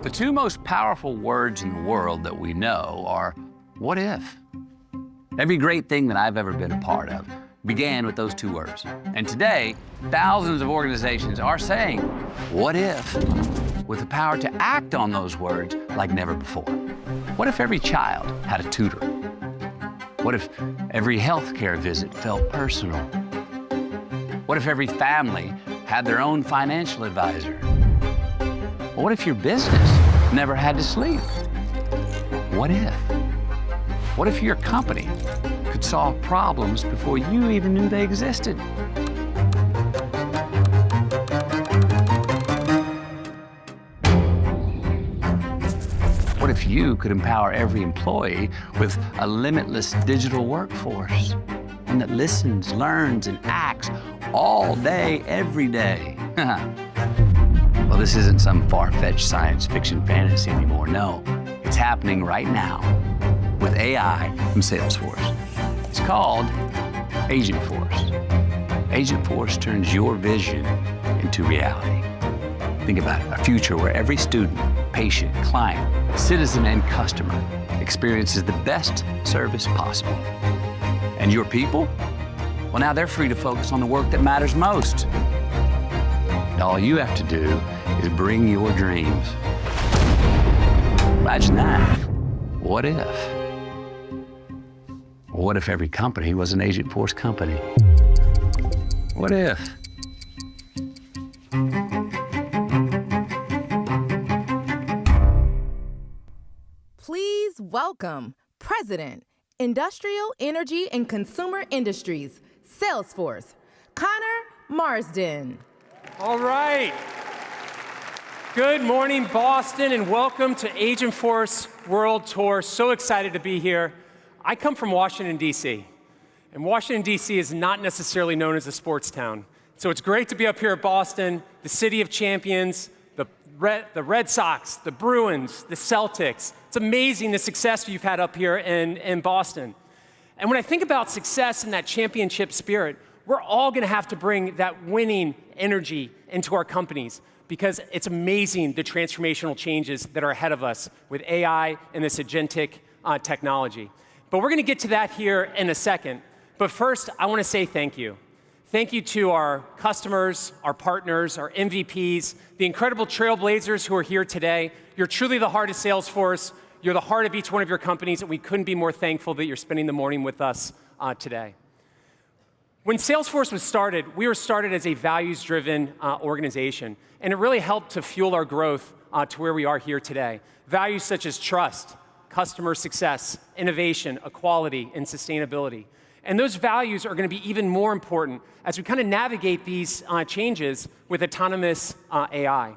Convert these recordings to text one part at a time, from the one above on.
The two most powerful words in the world that we know are, what if? Every great thing that I've ever been a part of began with those two words. And today, thousands of organizations are saying, what if? With the power to act on those words like never before. What if every child had a tutor? What if every healthcare visit felt personal? What if every family had their own financial advisor? What if your business never had to sleep? What if? What if your company could solve problems before you even knew they existed? What if you could empower every employee with a limitless digital workforce, one that listens, learns, and acts all day, every day? Well, this isn't some far-fetched science fiction fantasy anymore. No, it's happening right now with AI from Salesforce. It's called Agentforce. Agentforce turns your vision into reality. Think about it, a future where every student, patient, client, citizen, and customer experiences the best service possible. And your people? Well, now they're free to focus on the work that matters most. And all you have to do is bring your dreams. Imagine that. What if? What if every company was an Agentforce company? What if? Please welcome President, Industrial, Energy, and Consumer Industries, Salesforce, Connor Marsden. All right. Good morning, Boston, and welcome to Agentforce World Tour. So excited to be here. I come from Washington, D.C., and Washington, D.C. is not necessarily known as a sports town. So it's great to be up here at Boston, the city of champions, the Red Sox, the Bruins, the Celtics. It's amazing the success you've had up here in Boston. And when I think about success and that championship spirit, we're all going to have to bring that winning energy into our companies, because it's amazing the transformational changes that are ahead of us with AI and this agentic technology. But we're going to get to that here in a second. But first, I want to say thank you. Thank you to our customers, our partners, our MVPs, the incredible trailblazers who are here today. You're truly the heart of Salesforce. You're the heart of each one of your companies, and we couldn't be more thankful that you're spending the morning with us today. When Salesforce was started, we were started as a values-driven organization, and it really helped to fuel our growth to where we are here today. Values such as trust, customer success, innovation, equality, and sustainability. And those values are going to be even more important as we kind of navigate these changes with autonomous AI.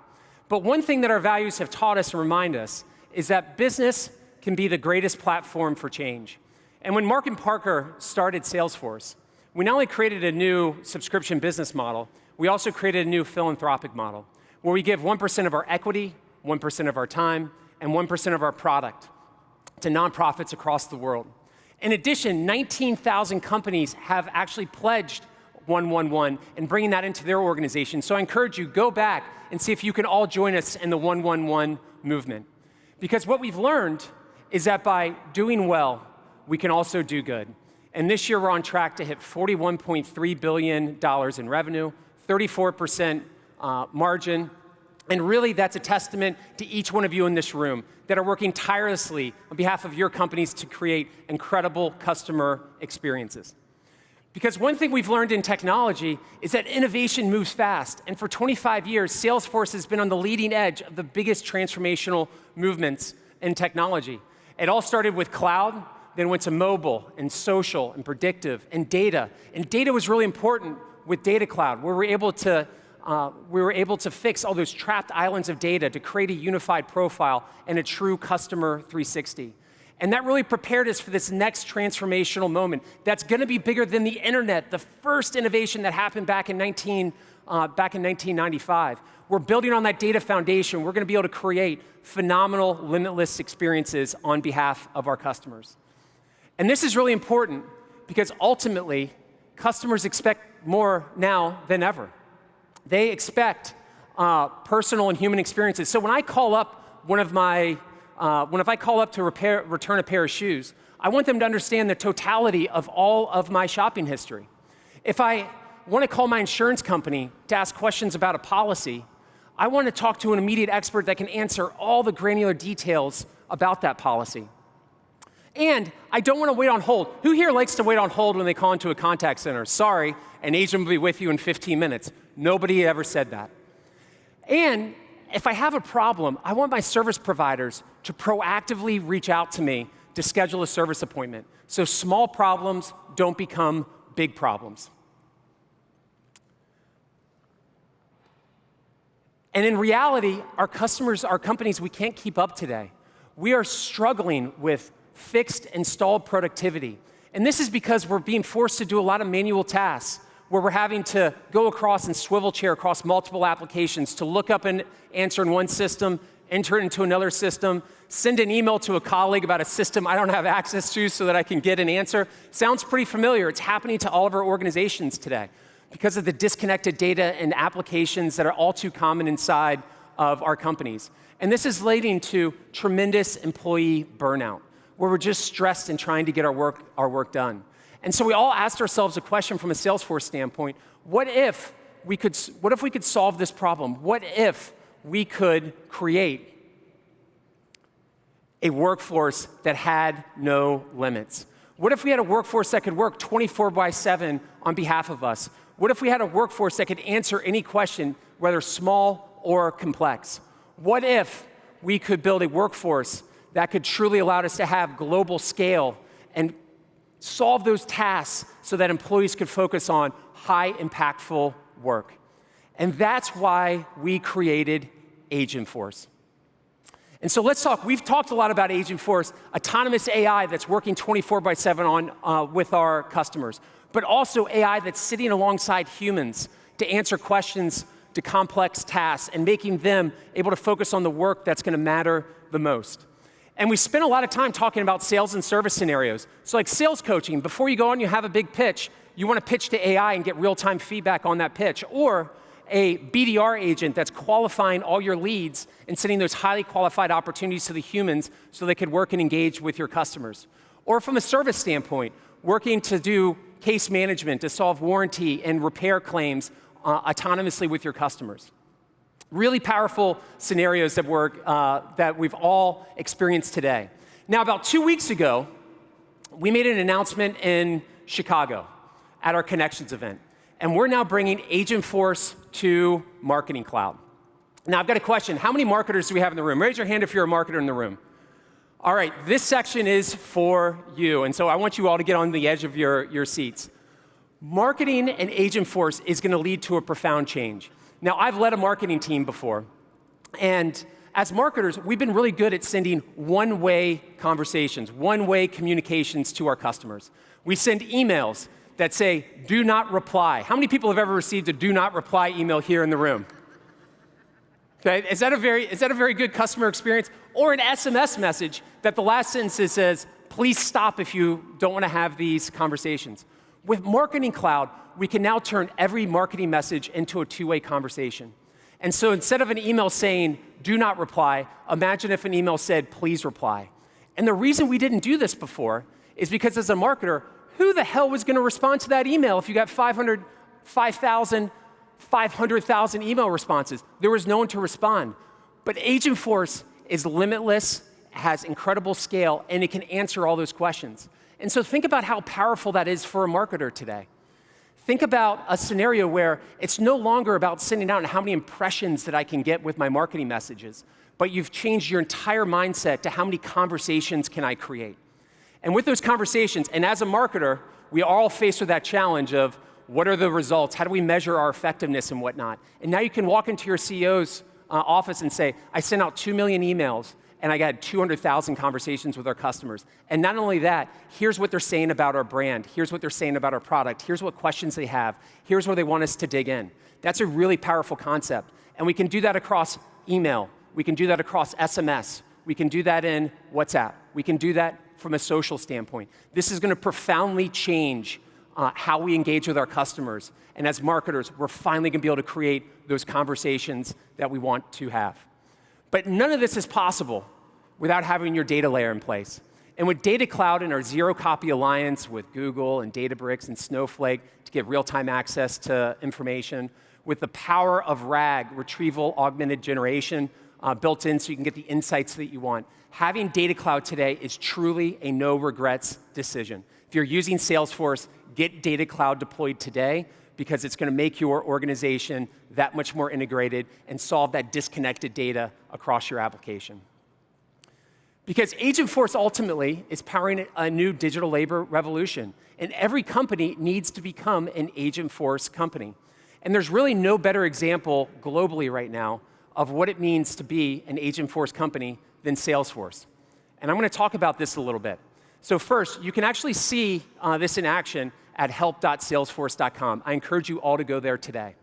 But one thing that our values have taught us and remind us is that business can be the greatest platform for change. And when Mark and Parker started Salesforce, we not only created a new subscription business model, we also created a new philanthropic model where we give 1% of our equity, 1% of our time, and 1% of our product to nonprofits across the world. In addition, 19,000 companies have actually pledged 111 and bringing that into their organization. So I encourage you, go back and see if you can all join us in the 111 movement. Because what we've learned is that by doing well, we can also do good. And this year, we're on track to hit $41.3 billion in revenue, 34% margin. And really, that's a testament to each one of you in this room that are working tirelessly on behalf of your companies to create incredible customer experiences. Because one thing we've learned in technology is that innovation moves fast. And for 25 years, Salesforce has been on the leading edge of the biggest transformational movements in technology. It all started with cloud, then went to mobile and social and predictive and data. And data was really important with Data Cloud, where we were able to fix all those trapped islands of data to create a unified profile and a true customer 360. And that really prepared us for this next transformational moment that's going to be bigger than the internet, the first innovation that happened back in 1995. We're building on that data foundation. We're going to be able to create phenomenal, limitless experiences on behalf of our customers. And this is really important because ultimately, customers expect more now than ever. They expect personal and human experiences. So when I call up when if I call up to return a pair of shoes, I want them to understand the totality of all of my shopping history. If I want to call my insurance company to ask questions about a policy, I want to talk to an immediate expert that can answer all the granular details about that policy. And I don't want to wait on hold. Who here likes to wait on hold when they call into a contact center? Sorry, an agent will be with you in 15 minutes. Nobody ever said that. And if I have a problem, I want my service providers to proactively reach out to me to schedule a service appointment, so small problems don't become big problems. And in reality, our customers, our companies, we can't keep up today. We are struggling with fixed installed productivity. And this is because we're being forced to do a lot of manual tasks, where we're having to go across and swivel chair across multiple applications to look up an answer in one system, enter it into another system, send an email to a colleague about a system I don't have access to so that I can get an answer. Sounds pretty familiar. It's happening to all of our organizations today because of the disconnected data and applications that are all too common inside of our companies. And this is leading to tremendous employee burnout, where we're just stressed and trying to get our work done. And so we all asked ourselves a question from a Salesforce standpoint: what if we could solve this problem? What if we could create a workforce that had no limits? What if we had a workforce that could work 24/7 on behalf of us? What if we had a workforce that could answer any question, whether small or complex? What if we could build a workforce that could truly allow us to have global scale and solve those tasks so that employees could focus on high impactful work? And that's why we created Agentforce. And so let's talk. We've talked a lot about Agentforce, autonomous AI that's working 24/7 with our customers, but also AI that's sitting alongside humans to answer questions to complex tasks and making them able to focus on the work that's going to matter the most. And we spent a lot of time talking about sales and service scenarios. So like sales coaching, before you go on, you have a big pitch, you want to pitch to AI and get real-time feedback on that pitch. Or a BDR agent that's qualifying all your leads and sending those highly qualified opportunities to the humans so they could work and engage with your customers. Or from a service standpoint, working to do case management to solve warranty and repair claims autonomously with your customers. Really powerful scenarios that we've all experienced today. Now, about 2 weeks ago, we made an announcement in Chicago at our Connections event. And we're now bringing Agentforce to Marketing Cloud. Now, I've got a question. How many marketers do we have in the room? Raise your hand if you're a marketer in the room. All right, this section is for you. And so I want you all to get on the edge of your seats. Marketing and Agentforce is going to lead to a profound change. Now, I've led a marketing team before. And as marketers, we've been really good at sending one-way conversations, one-way communications to our customers. We send emails that say, do not reply. How many people have ever received a do not reply email here in the room? Okay, is that a very good customer experience? Or an SMS message that the last sentence says, please stop if you don't want to have these conversations. With Marketing Cloud, we can now turn every marketing message into a two-way conversation. And so instead of an email saying, do not reply, imagine if an email said, please reply. And the reason we didn't do this before is because as a marketer, who the hell was going to respond to that email if you got 5,000 email responses? There was no one to respond. But Agentforce is limitless, has incredible scale, and it can answer all those questions. And so think about how powerful that is for a marketer today. Think about a scenario where it's no longer about sending out and how many impressions that I can get with my marketing messages, but you've changed your entire mindset to how many conversations can I create. And with those conversations, and as a marketer, we are all faced with that challenge of what are the results? How do we measure our effectiveness and whatnot? And now you can walk into your CEO's office and say, I sent out 2 million emails, and I got 200,000 conversations with our customers. And not only that, here's what they're saying about our brand. Here's what they're saying about our product. Here's what questions they have. Here's where they want us to dig in. That's a really powerful concept. And we can do that across email. We can do that across SMS. We can do that in WhatsApp. We can do that from a social standpoint. This is going to profoundly change how we engage with our customers. And as marketers, we're finally going to be able to create those conversations that we want to have. But none of this is possible without having your data layer in place. And with Data Cloud and our zero-copy alliance with Google and Databricks and Snowflake to get real-time access to information, with the power of RAG, retrieval augmented generation, built in so you can get the insights that you want, having Data Cloud today is truly a no-regrets decision. If you're using Salesforce, get Data Cloud deployed today because it's going to make your organization that much more integrated and solve that disconnected data across your application. Because Agentforce ultimately is powering a new digital labor revolution, and every company needs to become an Agentforce company. And there's really no better example globally right now of what it means to be an Agentforce company than Salesforce. And I'm going to talk about this a little bit. So first, you can actually see this in action at help.salesforce.com. I encourage you all to go there today.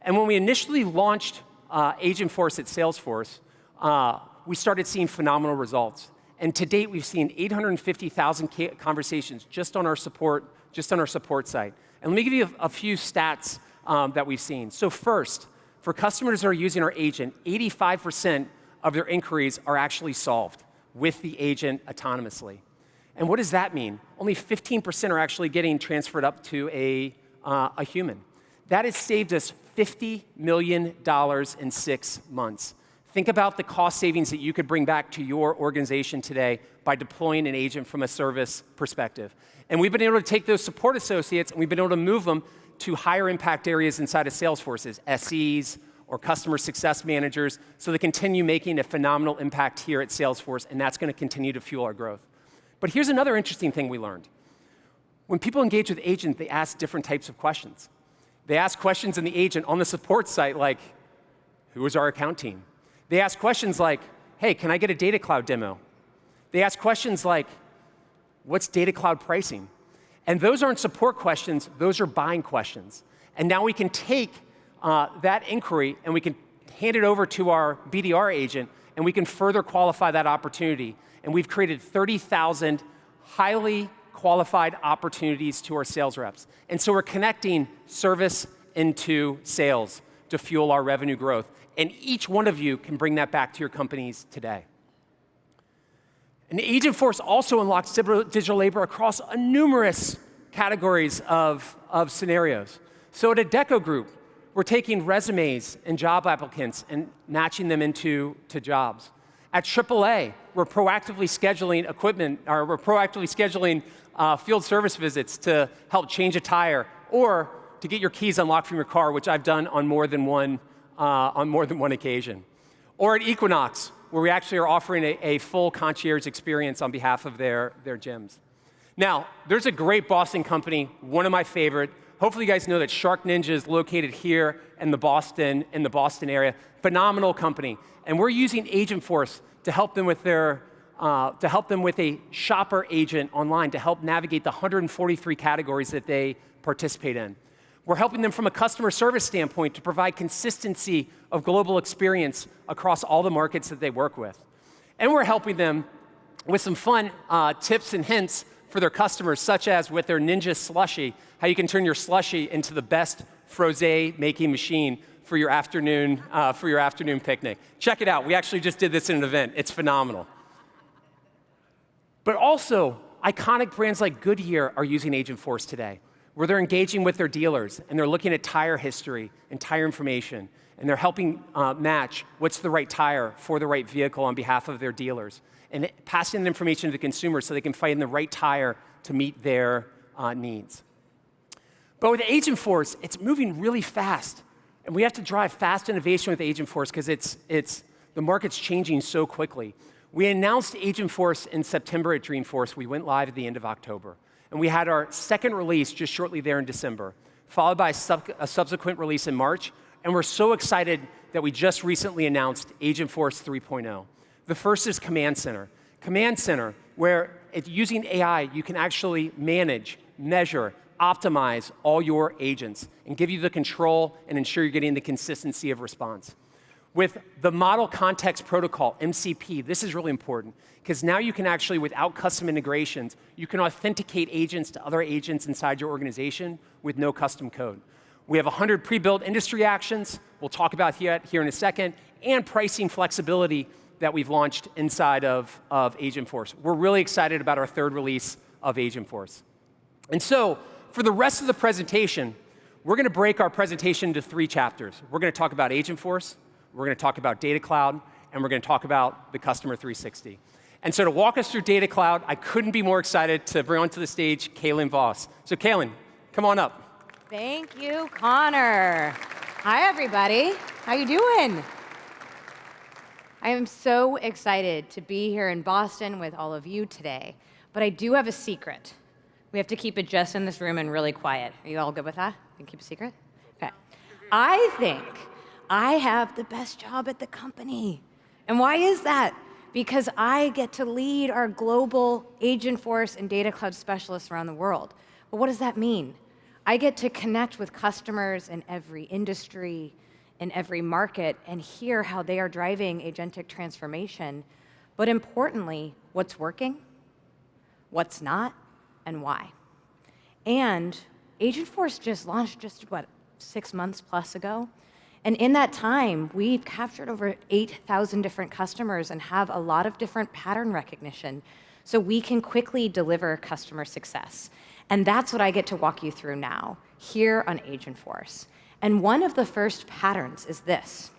And when we initially launched Agentforce at Salesforce, we started seeing phenomenal results. And to date, we've seen 850,000 conversations just on our support site. And let me give you a few stats that we've seen. So first, for customers that are using our agent, 85% of their inquiries are actually solved with the agent autonomously. And what does that mean? Only 15% are actually getting transferred up to a human. That has saved us $50 million in 6 months. Think about the cost savings that you could bring back to your organization today by deploying an agent from a service perspective. And we've been able to take those support associates and we've been able to move them to higher impact areas inside of Salesforce's SEs or customer success managers, so they continue making a phenomenal impact here at Salesforce, and that's going to continue to fuel our growth. But here's another interesting thing we learned. When people engage with agent, they ask different types of questions. They ask questions in the agent on the support site like, who is our account team? They ask questions like, hey, can I get a Data Cloud demo? They ask questions like, what's Data Cloud pricing? And those aren't support questions, those are buying questions. And now we can take that inquiry and we can hand it over to our BDR agent and we can further qualify that opportunity. And we've created 30,000 highly qualified opportunities to our sales reps. And so we're connecting service into sales to fuel our revenue growth. And each one of you can bring that back to your companies today. And Agentforce also unlocks digital labor across numerous categories of scenarios. So at Adecco Group, we're taking resumes and job applicants and matching them into jobs. At AAA, we're proactively scheduling equipment, or we're proactively scheduling field service visits to help change a tire or to get your keys unlocked from your car, which I've done on more than one occasion. Or at Equinox, where we actually are offering a full concierge experience on behalf of their gyms. Now, there's a great Boston company, one of my favorite. Hopefully you guys know that Shark Ninja is located here in the Boston area. Phenomenal company. And we're using Agentforce to help them with a shopper agent online to help navigate the 143 categories that they participate in. We're helping them from a customer service standpoint to provide consistency of global experience across all the markets that they work with. And we're helping them with some fun tips and hints for their customers, such as with their Ninja Slushie, how you can turn your slushie into the best frosé making machine for your afternoon picnic. Check it out. We actually just did this in an event. It's phenomenal. But also, iconic brands like Goodyear are using Agentforce today, where they're engaging with their dealers and they're looking at tire history and tire information, and they're helping match what's the right tire for the right vehicle on behalf of their dealers, and passing the information to the consumer so they can find the right tire to meet their needs. But with Agentforce, it's moving really fast, and we have to drive fast innovation with Agentforce because the market's changing so quickly. We announced Agentforce in September at Dreamforce. We went live at the end of October. And we had our second release just shortly there in December, followed by a subsequent release in March. And we're so excited that we just recently announced Agentforce 3.0. The first is Command Center. Command Center, where using AI, you can actually manage, measure, optimize all your agents and give you the control and ensure you're getting the consistency of response. With the Model Context Protocol, MCP, this is really important because now you can actually, without custom integrations, you can authenticate agents to other agents inside your organization with no custom code. We have 100 pre-built industry actions we'll talk about here in a second, and pricing flexibility that we've launched inside of Agentforce. We're really excited about our third release of Agentforce. And so, for the rest of the presentation, we're going to break our presentation into 3 chapters. We're going to talk about Agentforce, we're going to talk about Data Cloud, and we're going to talk about the Customer 360. And so to walk us through Data Cloud, I couldn't be more excited to bring onto the stage Kaylin Voss. So Kaylin, come on up. Thank you, Connor. Hi, everybody. How you doing? I am so excited to be here in Boston with all of you today, but I do have a secret. We have to keep it just in this room and really quiet. Are you all good with that? We can keep a secret? Okay. I think I have the best job at the company. And why is that? Because I get to lead our global Agentforce and Data Cloud specialists around the world. But what does that mean? I get to connect with customers in every industry, in every market, and hear how they are driving agentic transformation. But importantly, what's working, what's not, and why. And Agentforce just launched just, 6 months plus ago? And in that time, we've captured over 8,000 different customers and have a lot of different pattern recognition, so we can quickly deliver customer success. And that's what I get to walk you through now, here on Agentforce. And one of the first patterns is this.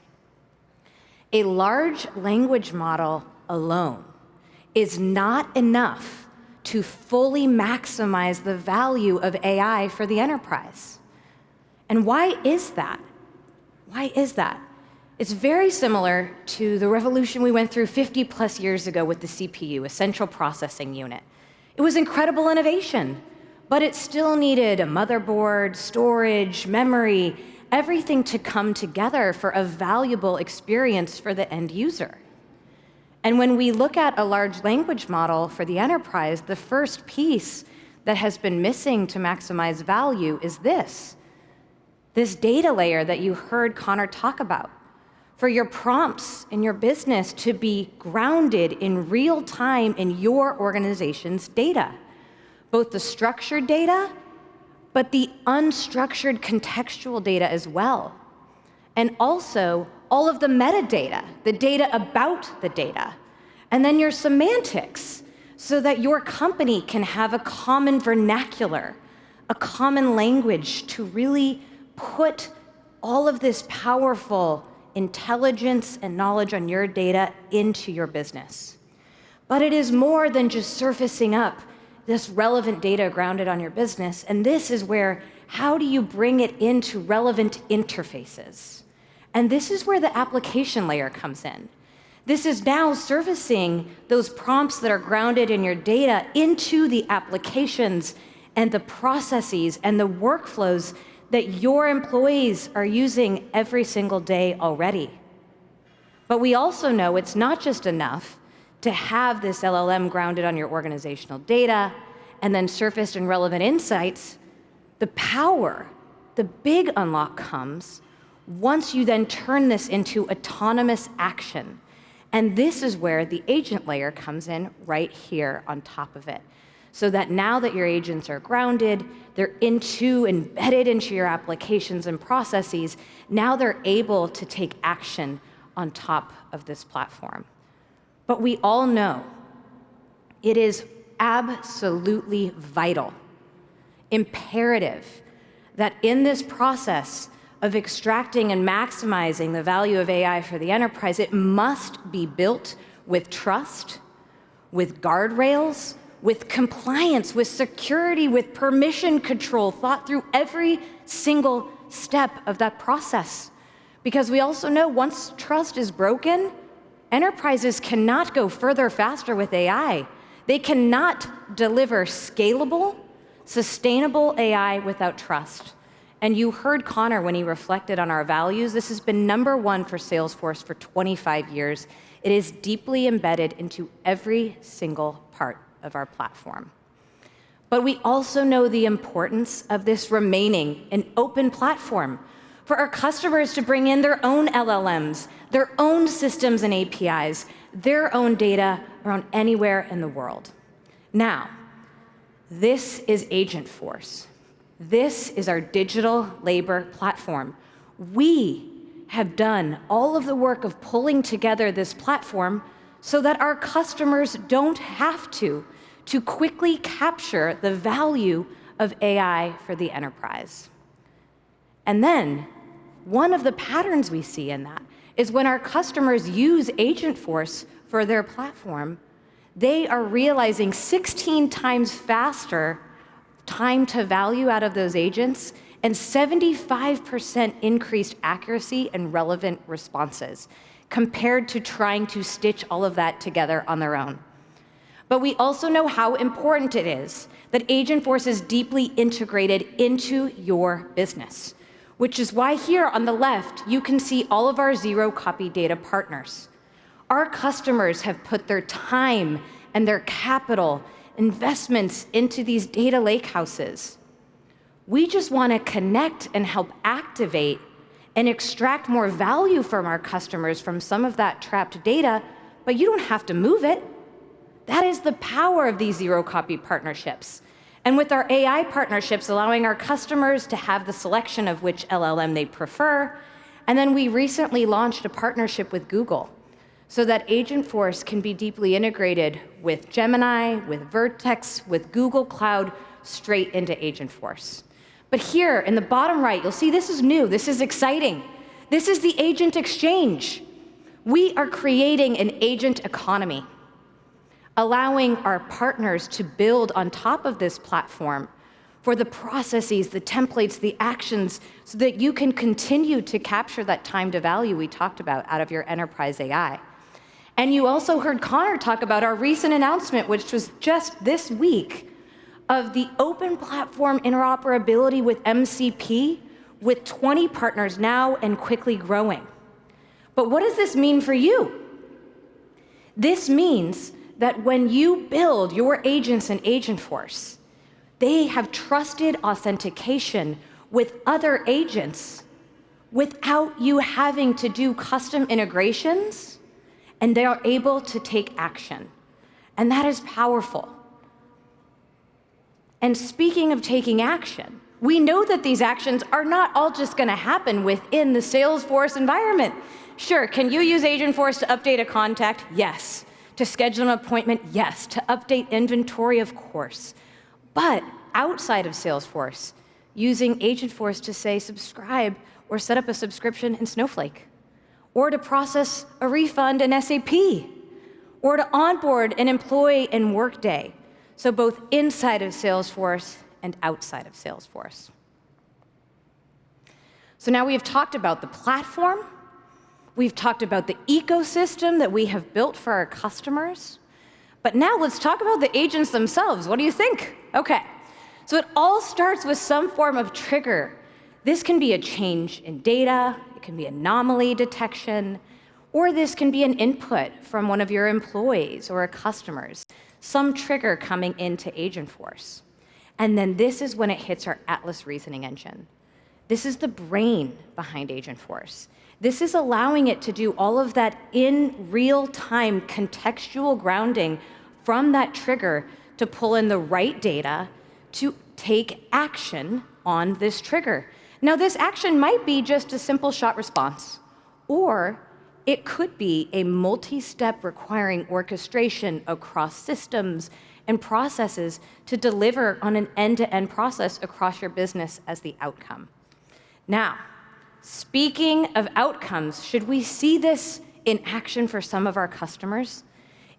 A large language model alone is not enough to fully maximize the value of AI for the enterprise. And why is that? Why is that? It's very similar to the revolution we went through 50 plus years ago with the CPU, a central processing unit. It was incredible innovation, but it still needed a motherboard, storage, memory, everything to come together for a valuable experience for the end user. And when we look at a large language model for the enterprise, the first piece that has been missing to maximize value is this data layer that you heard Connor talk about. For your prompts in your business to be grounded in real time in your organization's data, both the structured data, but the unstructured contextual data as well. And also all of the metadata, the data about the data, and then your semantics, so that your company can have a common vernacular, a common language to really put all of this powerful intelligence and knowledge on your data into your business. But it is more than just surfacing up this relevant data grounded on your business, and this is where, how do you bring it into relevant interfaces? And this is where the application layer comes in. This is now servicing those prompts that are grounded in your data into the applications and the processes and the workflows that your employees are using every single day already. But we also know it's not just enough to have this LLM grounded on your organizational data and then surfaced in relevant insights. The power, the big unlock comes once you then turn this into autonomous action. And this is where the agent layer comes in right here on top of it. So that now that your agents are grounded, they're embedded into your applications and processes, now they're able to take action on top of this platform. But we all know it is absolutely vital, imperative, that in this process of extracting and maximizing the value of AI for the enterprise, it must be built with trust, with guardrails, with compliance, with security, with permission control, thought through every single step of that process. Because we also know once trust is broken, enterprises cannot go further faster with AI. They cannot deliver scalable, sustainable AI without trust. And you heard Connor when he reflected on our values. This has been #1 for Salesforce for 25 years. It is deeply embedded into every single part of our platform. But we also know the importance of this remaining an open platform for our customers to bring in their own LLMs, their own systems and APIs, their own data around anywhere in the world. Now, this is Agentforce. This is our digital labor platform. We have done all of the work of pulling together this platform so that our customers don't have to quickly capture the value of AI for the enterprise. And then, one of the patterns we see in that is when our customers use Agentforce for their platform, they are realizing 16 times faster time to value out of those agents and 75% increased accuracy and relevant responses compared to trying to stitch all of that together on their own. But we also know how important it is that Agentforce is deeply integrated into your business, which is why here on the left, you can see all of our zero-copy data partners. Our customers have put their time and their capital investments into these data lakehouses. We just want to connect and help activate and extract more value from our customers from some of that trapped data, but you don't have to move it. That is the power of these zero-copy partnerships. And with our AI partnerships, allowing our customers to have the selection of which LLM they prefer. And then we recently launched a partnership with Google so that Agentforce can be deeply integrated with Gemini, with Vertex, with Google Cloud, straight into Agentforce. But here in the bottom right, you'll see this is new, this is exciting. This is the agent exchange. We are creating an agent economy, allowing our partners to build on top of this platform for the processes, the templates, the actions, so that you can continue to capture that time to value we talked about out of your enterprise AI. And you also heard Connor talk about our recent announcement, which was just this week, of the open platform interoperability with MCP, with 20 partners now and quickly growing. But what does this mean for you? This means that when you build your agents in Agentforce, they have trusted authentication with other agents without you having to do custom integrations, and they are able to take action. And that is powerful. And speaking of taking action, we know that these actions are not all just going to happen within the Salesforce environment. Sure, can you use Agentforce to update a contact? Yes. To schedule an appointment? Yes. To update inventory? Of course. But outside of Salesforce, using Agentforce to say subscribe or set up a subscription in Snowflake, or to process a refund in SAP, or to onboard an employee in Workday. So both inside of Salesforce and outside of Salesforce. So now we have talked about the platform. We've talked about the ecosystem that we have built for our customers. But now let's talk about the agents themselves. What do you think? Okay. So it all starts with some form of trigger. This can be a change in data, it can be anomaly detection, or this can be an input from one of your employees or customers, some trigger coming into Agentforce. And then this is when it hits our Atlas reasoning engine. This is the brain behind Agentforce. This is allowing it to do all of that in real-time contextual grounding from that trigger to pull in the right data to take action on this trigger. Now, this action might be just a simple shot response, or it could be a multi-step requiring orchestration across systems and processes to deliver on an end-to-end process across your business as the outcome. Now, speaking of outcomes, should we see this in action for some of our customers?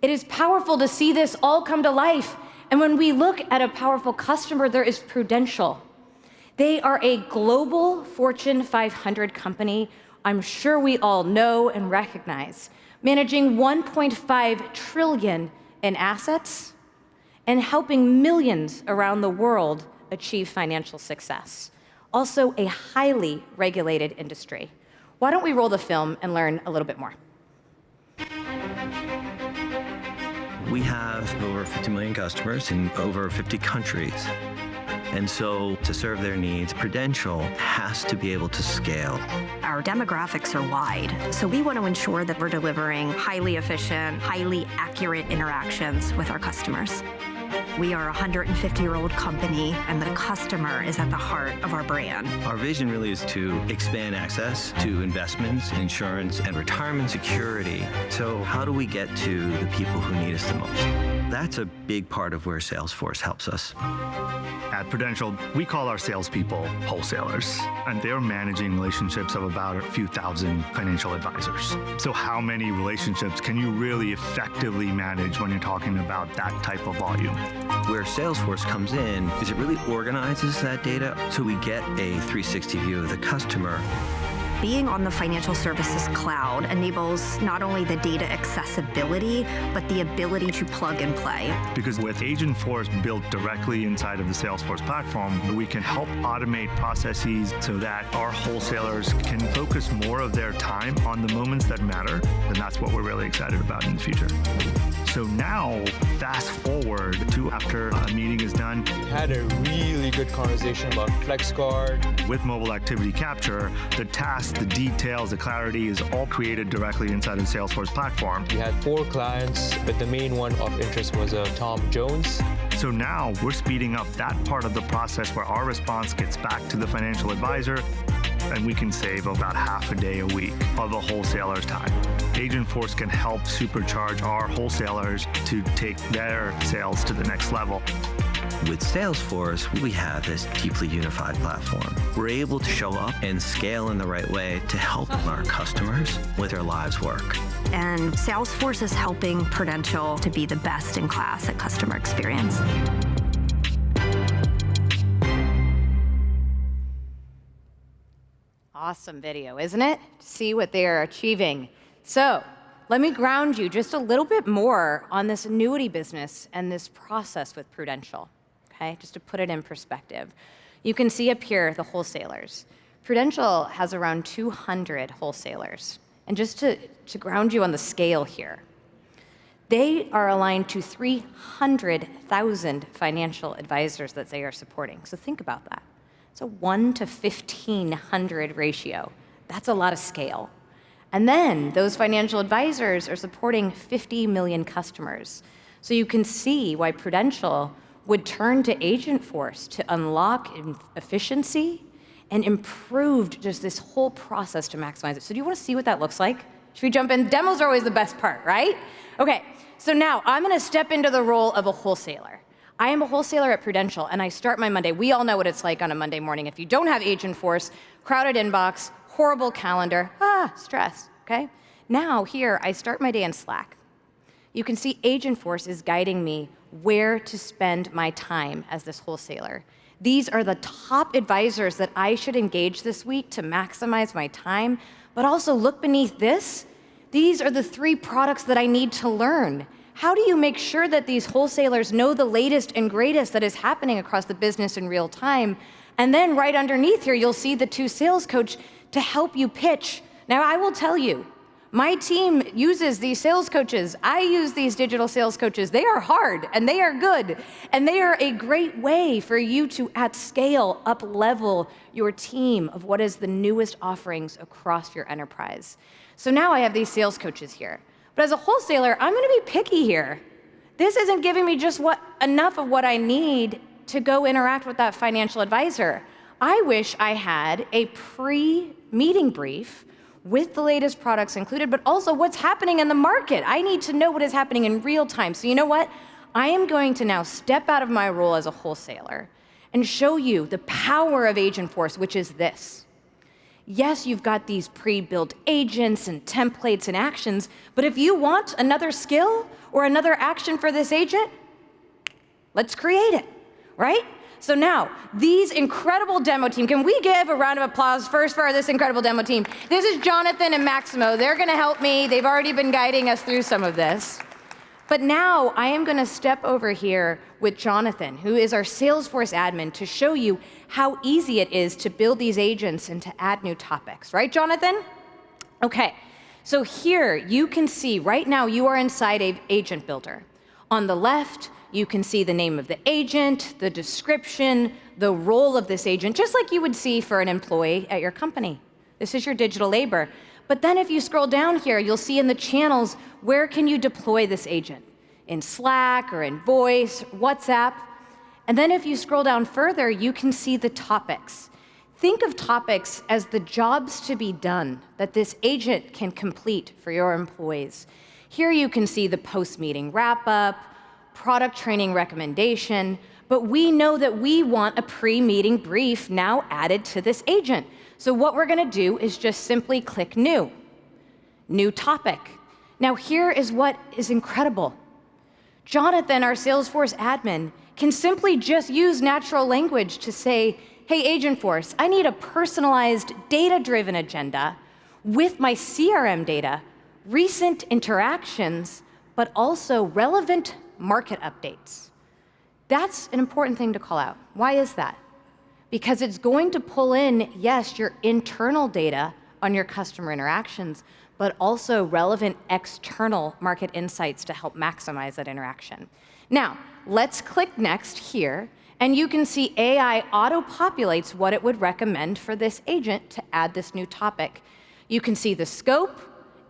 It is powerful to see this all come to life. And when we look at a powerful customer, there is Prudential. They are a global Fortune 500 company I'm sure we all know and recognize, managing 1.5 trillion in assets and helping millions around the world achieve financial success. Also a highly regulated industry. Why don't we roll the film and learn a little bit more? We have over 50 million customers in over 50 countries. And so to serve their needs, Prudential has to be able to scale. Our demographics are wide, so we want to ensure that we're delivering highly efficient, highly accurate interactions with our customers. We are a 150-year-old company, and the customer is at the heart of our brand. Our vision really is to expand access to investments, insurance, and retirement security. So how do we get to the people who need us the most? That's a big part of where Salesforce helps us. At Prudential, we call our salespeople wholesalers, and they're managing relationships of about a few thousand financial advisors. So how many relationships can you really effectively manage when you're talking about that type of volume? Where Salesforce comes in is it really organizes that data so we get a 360 view of the customer. Being on the financial services cloud enables not only the data accessibility, but the ability to plug and play. Because with Agentforce built directly inside of the Salesforce platform, we can help automate processes so that our wholesalers can focus more of their time on the moments that matter, and that's what we're really excited about in the future. So now, fast forward to after a meeting is done. We had a really good conversation about FlexCard. With mobile activity capture, the tasks, the details, the clarity is all created directly inside of the Salesforce platform. We had 4 clients, but the main one of interest was Tom Jones. So now we're speeding up that part of the process where our response gets back to the financial advisor, and we can save about half a day a week of a wholesaler's time. Agentforce can help supercharge our wholesalers to take their sales to the next level. With Salesforce, we have this deeply unified platform. We're able to show up and scale in the right way to help our customers with their lives work. And Salesforce is helping Prudential to be the best in class at customer experience. Awesome video, isn't it? To see what they are achieving. So let me ground you just a little bit more on this annuity business and this process with Prudential, okay? Just to put it in perspective. You can see up here the wholesalers. Prudential has around 200 wholesalers. And just to ground you on the scale here, they are aligned to 300,000 financial advisors that they are supporting. So think about that. It's a 1 to 1,500 ratio. That's a lot of scale. And then those financial advisors are supporting 50 million customers. So you can see why Prudential would turn to Agentforce to unlock efficiency and improve just this whole process to maximize it. So do you want to see what that looks like? Should we jump in? Demos are always the best part, right? Okay, so now I'm going to step into the role of a wholesaler. I am a wholesaler at Prudential, and I start my Monday. We all know what it's like on a Monday morning. If you don't have Agentforce, crowded inbox, horrible calendar, stress, okay? Now here, I start my day in Slack. You can see Agentforce is guiding me where to spend my time as this wholesaler. These are the top advisors that I should engage this week to maximize my time, but also look beneath this. These are the 3 products that I need to learn. How do you make sure that these wholesalers know the latest and greatest that is happening across the business in real time? And then right underneath here, you'll see the 2 sales coach to help you pitch. Now, I will tell you, my team uses these sales coaches. I use these digital sales coaches. They are hard, and they are good, and they are a great way for you to, at scale, up-level your team of what is the newest offerings across your enterprise. So now I have these sales coaches here. But as a wholesaler, I'm going to be picky here. This isn't giving me just enough of what I need to go interact with that financial advisor. I wish I had a pre-meeting brief with the latest products included, but also what's happening in the market. I need to know what is happening in real time. So you know what? I am going to now step out of my role as a wholesaler and show you the power of Agentforce, which is this. Yes, you've got these pre-built agents and templates and actions, but if you want another skill or another action for this agent, let's create it, right? So now, these incredible demo team, can we give a round of applause first for this incredible demo team? This is Jonathan and Maximo. They're going to help me. They've already been guiding us through some of this. But now I am going to step over here with Jonathan, who is our Salesforce admin, to show you how easy it is to build these agents and to add new topics. Right, Jonathan? Okay, so here you can see right now you are inside an agent builder. On the left, you can see the name of the agent, the description, the role of this agent, just like you would see for an employee at your company. This is your digital labor. But then if you scroll down here, you'll see in the channels, where can you deploy this agent? in Slack or in voice, WhatsApp. And then if you scroll down further, you can see the topics. Think of topics as the jobs to be done that this agent can complete for your employees. Here you can see the post-meeting wrap-up, product training recommendation, but we know that we want a pre-meeting brief now added to this agent. So what we're gonna do is just simply click New topic. Now here is what is incredible. Jonathan, our Salesforce admin, can simply just use natural language to say, hey, Agentforce, I need a personalized, data-driven agenda with my CRM data, recent interactions, but also relevant market updates. That's an important thing to call out. Why is that? Because it's going to pull in, yes, your internal data on your customer interactions, but also relevant external market insights to help maximize that interaction. Now, let's click Next here, and you can see AI auto-populates what it would recommend for this agent to add this new topic. You can see the scope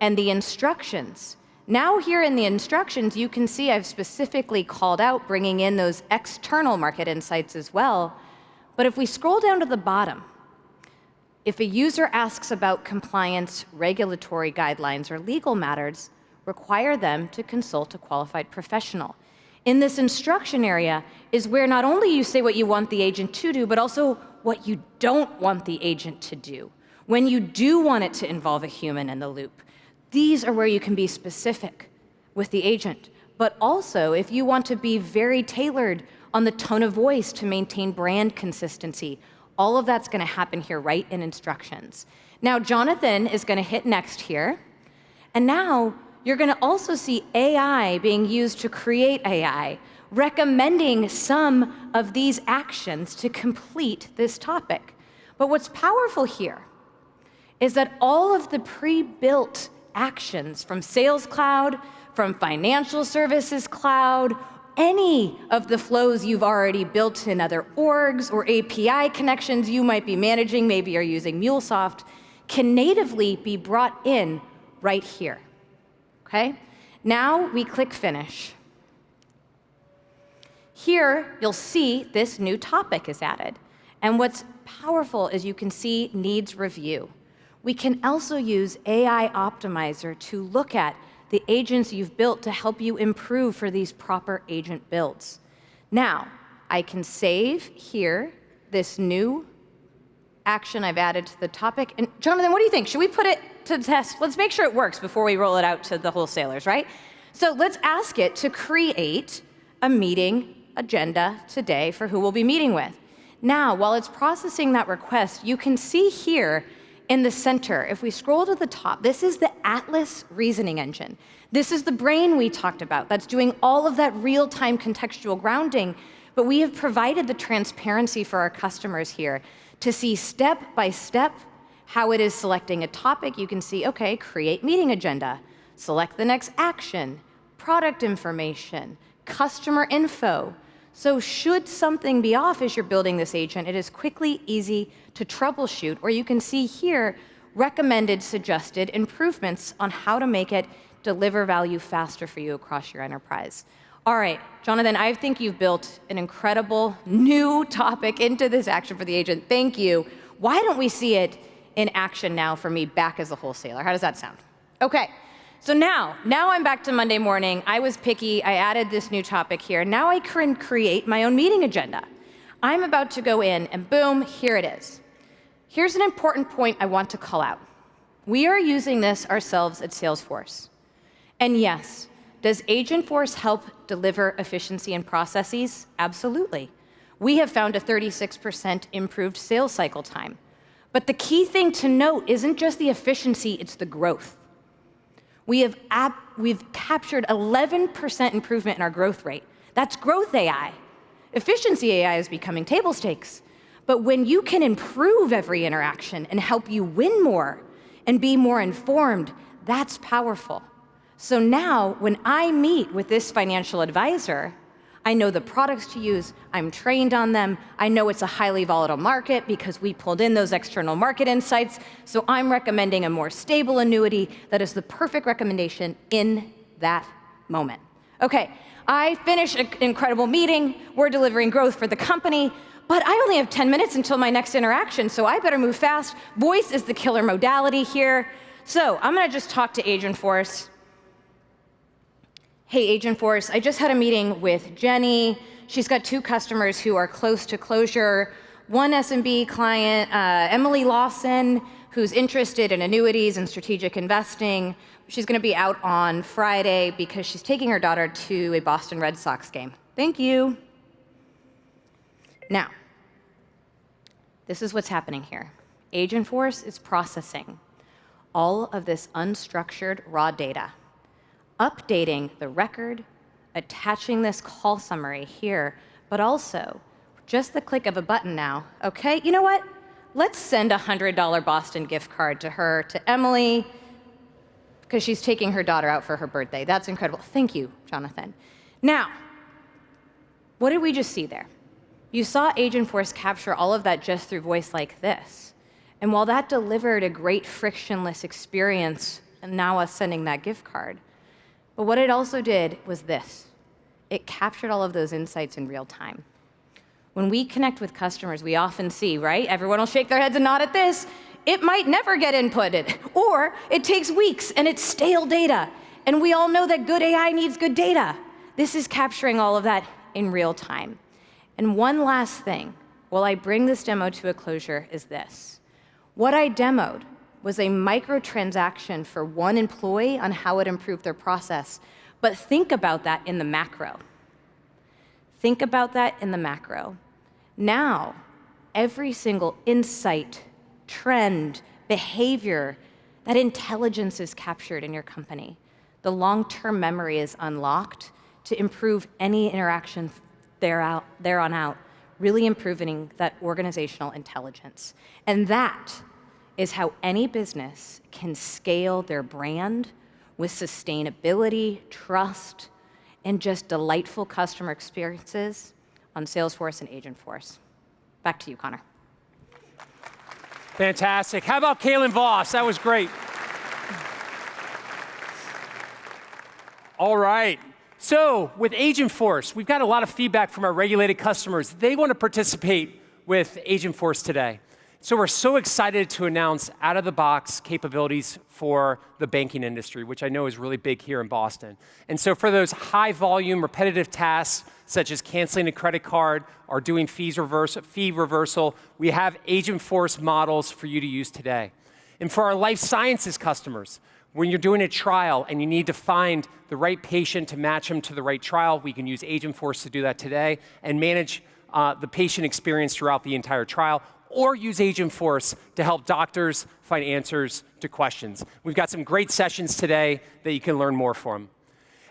and the instructions. Now here in the instructions, you can see I've specifically called out bringing in those external market insights as well. But if we scroll down to the bottom, if a user asks about compliance, regulatory guidelines, or legal matters, require them to consult a qualified professional. In this instruction area is where not only you say what you want the agent to do, but also what you don't want the agent to do. When you do want it to involve a human in the loop, these are where you can be specific with the agent. But also, if you want to be very tailored on the tone of voice to maintain brand consistency, all of that's going to happen here right in instructions. Now, Jonathan is going to hit Next here. And now, you're going to also see AI being used to create AI, recommending some of these actions to complete this topic. But what's powerful here is that all of the pre-built actions from Sales Cloud, from Financial Services Cloud, any of the flows you've already built in other orgs or API connections you might be managing, maybe you're using MuleSoft, can natively be brought in right here. Okay? Now we click Finish. Here, you'll see this new topic is added. And what's powerful is you can see Needs Review. We can also use AI Optimizer to look at the agents you've built to help you improve for these proper agent builds. Now, I can save here this new action I've added to the topic. And Jonathan, what do you think? Should we put it to test? Let's make sure it works before we roll it out to the wholesalers, right? So let's ask it to create a meeting agenda today for who we'll be meeting with. Now, while it's processing that request, you can see here in the center, if we scroll to the top, this is the Atlas reasoning engine. This is the brain we talked about that's doing all of that real-time contextual grounding, but we have provided the transparency for our customers here to see step by step how it is selecting a topic. You can see, okay, create meeting agenda, select the next action, product information, customer info. So should something be off as you're building this agent, it is quickly easy to troubleshoot, or you can see here recommended suggested improvements on how to make it deliver value faster for you across your enterprise. All right, Jonathan, I think you've built an incredible new topic into this action for the agent. Thank you. Why don't we see it in action now for me back as a wholesaler? How does that sound? Okay. So now I'm back to Monday morning. I was picky. I added this new topic here. Now I can create my own meeting agenda. I'm about to go in, and boom, here it is. Here's an important point I want to call out. We are using this ourselves at Salesforce. And yes, does Agentforce help deliver efficiency in processes? Absolutely. We have found a 36% improved sales cycle time. But the key thing to note isn't just the efficiency, it's the growth. We've captured 11% improvement in our growth rate. That's growth AI. Efficiency AI is becoming table stakes. But when you can improve every interaction and help you win more and be more informed, that's powerful. So now, when I meet with this financial advisor, I know the products to use, I'm trained on them, I know it's a highly volatile market because we pulled in those external market insights, so I'm recommending a more stable annuity that is the perfect recommendation in that moment. Okay, I finish an incredible meeting, we're delivering growth for the company, but I only have 10 minutes until my next interaction, so I better move fast. Voice is the killer modality here. So I'm gonna just talk to Agentforce. Hey, Agentforce, I just had a meeting with Jenny. She's got 2 customers who are close to closure. One SMB client, Emily Lawson, who's interested in annuities and strategic investing. She's gonna be out on Friday because she's taking her daughter to a Boston Red Sox game. Thank you. Now, this is what's happening here. Agentforce is processing all of this unstructured raw data, updating the record, attaching this call summary here, but also just the click of a button now. Okay, you know what? Let's send a $100 Boston gift card to her, to Emily, because she's taking her daughter out for her birthday. That's incredible. Thank you, Jonathan. Now, what did we just see there? You saw Agentforce capture all of that just through voice like this. And while that delivered a great frictionless experience, and now us sending that gift card, but what it also did was this. It captured all of those insights in real time. When we connect with customers, we often see, right? Everyone will shake their heads and nod at this. It might never get inputted, or it takes weeks and it's stale data. And we all know that good AI needs good data. This is capturing all of that in real time. And one last thing, while I bring this demo to a closure, is this. What I demoed was a microtransaction for one employee on how it improved their process. But think about that in the macro. Think about that in the macro. Now, every single insight, trend, behavior, that intelligence is captured in your company. The long-term memory is unlocked to improve any interaction there on out, really improving that organizational intelligence. And that is how any business can scale their brand with sustainability, trust, and just delightful customer experiences on Salesforce and Agentforce. Back to you, Connor. Fantastic. How about Kaylin Voss? That was great. All right. So with Agentforce, we've got a lot of feedback from our regulated customers. They want to participate with Agentforce today. So we're so excited to announce out-of-the-box capabilities for the banking industry, which I know is really big here in Boston. And so for those high-volume, repetitive tasks, such as canceling a credit card or doing fee reversal, we have Agentforce models for you to use today. And for our life sciences customers, when you're doing a trial and you need to find the right patient to match them to the right trial, we can use Agentforce to do that today and manage the patient experience throughout the entire trial, or use Agentforce to help doctors find answers to questions. We've got some great sessions today that you can learn more from.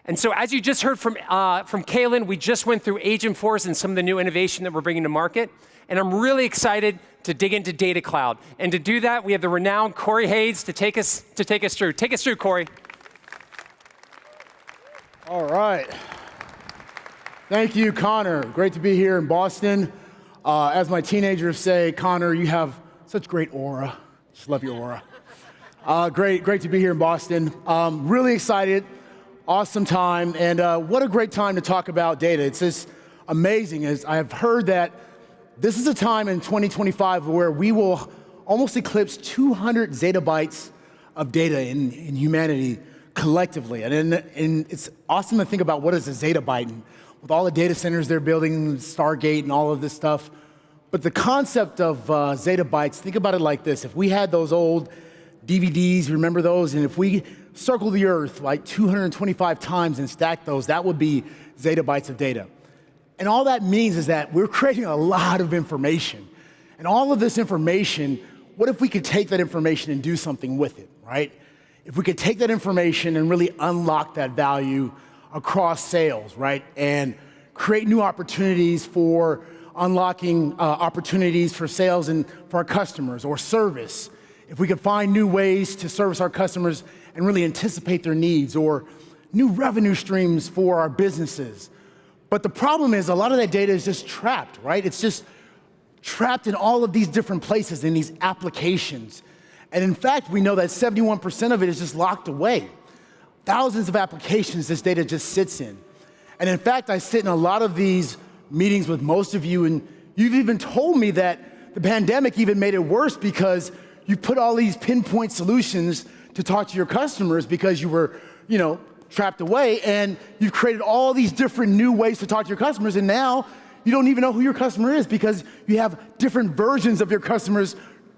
And so as you just heard from Kaylin, we just went through Agentforce and some of the new innovation that we're bringing to market. And I'm really excited to dig into Data Cloud. And to do that, we have the renowned Corey Hayes to take us through. Take us through, Corey. All right. Thank you, Connor. Great to be here in Boston. As my teenagers say, Connor, you have such great aura. Just love your aura. Great to be here in Boston. Really excited, awesome time, and what a great time to talk about data. It's just amazing. As I have heard that this is a time in 2025 where we will almost eclipse 200 zettabytes of data in humanity collectively. And it's awesome to think about what is a zettabyte, and with all the data centers they're building, Stargate and all of this stuff. But the concept of zettabytes, think about it like this. If we had those old DVDs, remember those? And if we circle the Earth like 225 times and stack those, that would be zettabytes of data. And all that means is that we're creating a lot of information. And all of this information, what if we could take that information and do something with it, right? If we could take that information and really unlock that value across sales, right? And create new opportunities for unlocking opportunities for sales and for our customers, or service. If we could find new ways to service our customers and really anticipate their needs, or new revenue streams for our businesses. But the problem is a lot of that data is just trapped, right? It's just trapped in all of these different places in these applications. And in fact, we know that 71% of it is just locked away. Thousands of applications this data just sits in. And in fact, I sit in a lot of these meetings with most of you, and you've even told me that the pandemic even made it worse because you put all these pinpoint solutions to talk to your customers because you were, trapped away, and you've created all these different new ways to talk to your customers, and now you don't even know who your customer is because you have different versions of your customers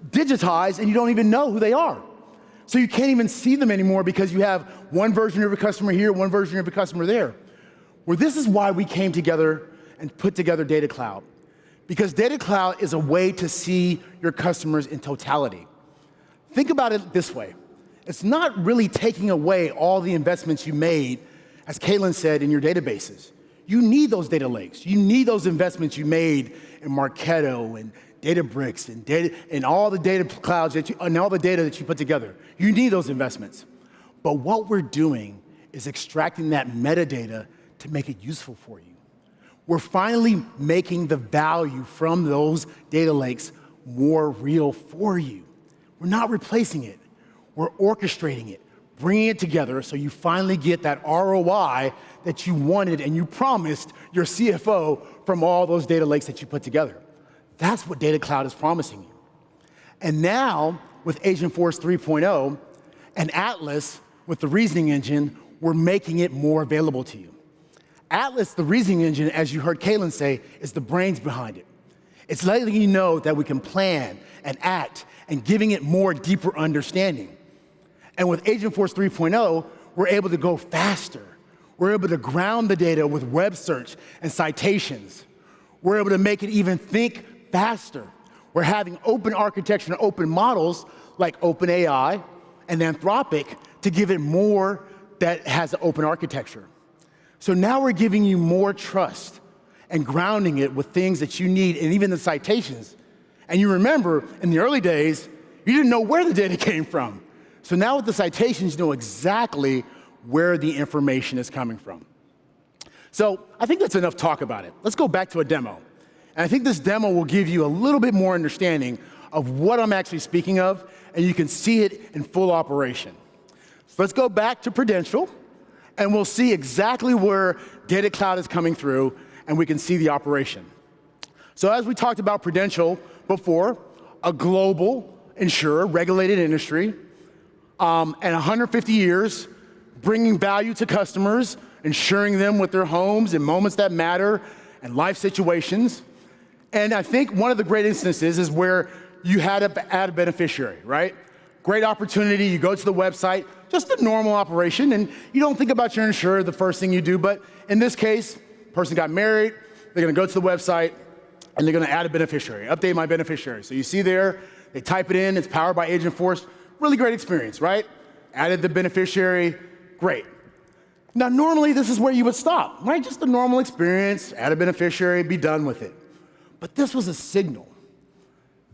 digitized and you don't even know who they are. So you can't even see them anymore because you have one version of your customer here, one version of your customer there. Well, this is why we came together and put together Data Cloud. Because Data Cloud is a way to see your customers in totality. Think about it this way. It's not really taking away all the investments you made, as Caitlin said, in your databases. You need those data lakes. You need those investments you made in Marketo and Databricks and all the data clouds and all the data that you put together. You need those investments. But what we're doing is extracting that metadata to make it useful for you. We're finally making the value from those data lakes more real for you. We're not replacing it. We're orchestrating it, bringing it together so you finally get that ROI that you wanted and you promised your CFO from all those data lakes that you put together. That's what Data Cloud is promising you. And now, with Agentforce 3.0 and Atlas with the reasoning engine, we're making it more available to you. Atlas, the reasoning engine, as you heard Caitlin say, is the brains behind it. It's letting you know that we can plan and act and giving it more deeper understanding. And with Agentforce 3.0, we're able to go faster. We're able to ground the data with web search and citations. We're able to make it even think faster. We're having open architecture and open models like OpenAI and Anthropic to give it more that has an open architecture. So now we're giving you more trust and grounding it with things that you need and even the citations. And you remember, in the early days, you didn't know where the data came from. So now with the citations, you know exactly where the information is coming from. So I think that's enough talk about it. Let's go back to a demo. And I think this demo will give you a little bit more understanding of what I'm actually speaking of, and you can see it in full operation. So let's go back to Prudential, and we'll see exactly where Data Cloud is coming through, and we can see the operation. So as we talked about Prudential before, a global insurer, regulated industry, and 150 years, bringing value to customers, insuring them with their homes in moments that matter and life situations. And I think one of the great instances is where you had to add a beneficiary, right? Great opportunity, you go to the website, just a normal operation, and you don't think about your insurer the first thing you do, but in this case, person got married, they're gonna go to the website, and they're gonna add a beneficiary, update my beneficiary. So you see there, they type it in, it's powered by Agentforce, really great experience, right? Added the beneficiary, great. Now, normally this is where you would stop, right? Just a normal experience, add a beneficiary, be done with it. But this was a signal.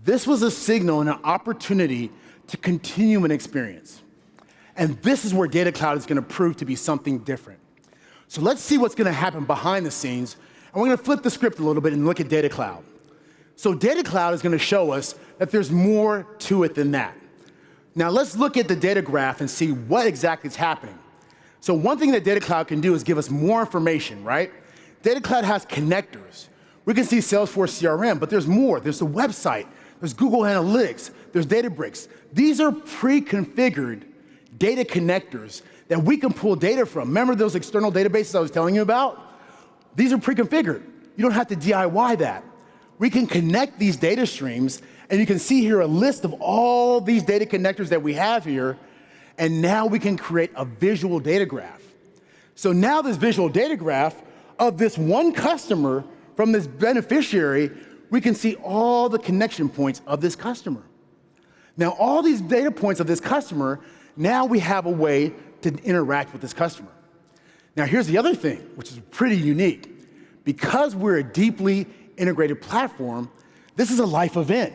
This was a signal and an opportunity to continue an experience. And this is where Data Cloud is gonna prove to be something different. So let's see what's gonna happen behind the scenes, and we're gonna flip the script a little bit and look at Data Cloud. So Data Cloud is gonna show us that there's more to it than that. Now let's look at the data graph and see what exactly is happening. So one thing that Data Cloud can do is give us more information, right? Data Cloud has connectors. We can see Salesforce CRM, but there's more. There's the website, there's Google Analytics, there's Databricks. These are pre-configured data connectors that we can pull data from. Remember those external databases I was telling you about? These are pre-configured. You don't have to DIY that. We can connect these data streams, and you can see here a list of all these data connectors that we have here, and now we can create a visual data graph. So now this visual data graph of this one customer from this beneficiary, we can see all the connection points of this customer. Now all these data points of this customer, now we have a way to interact with this customer. Now here's the other thing, which is pretty unique. Because we're a deeply integrated platform, this is a life event.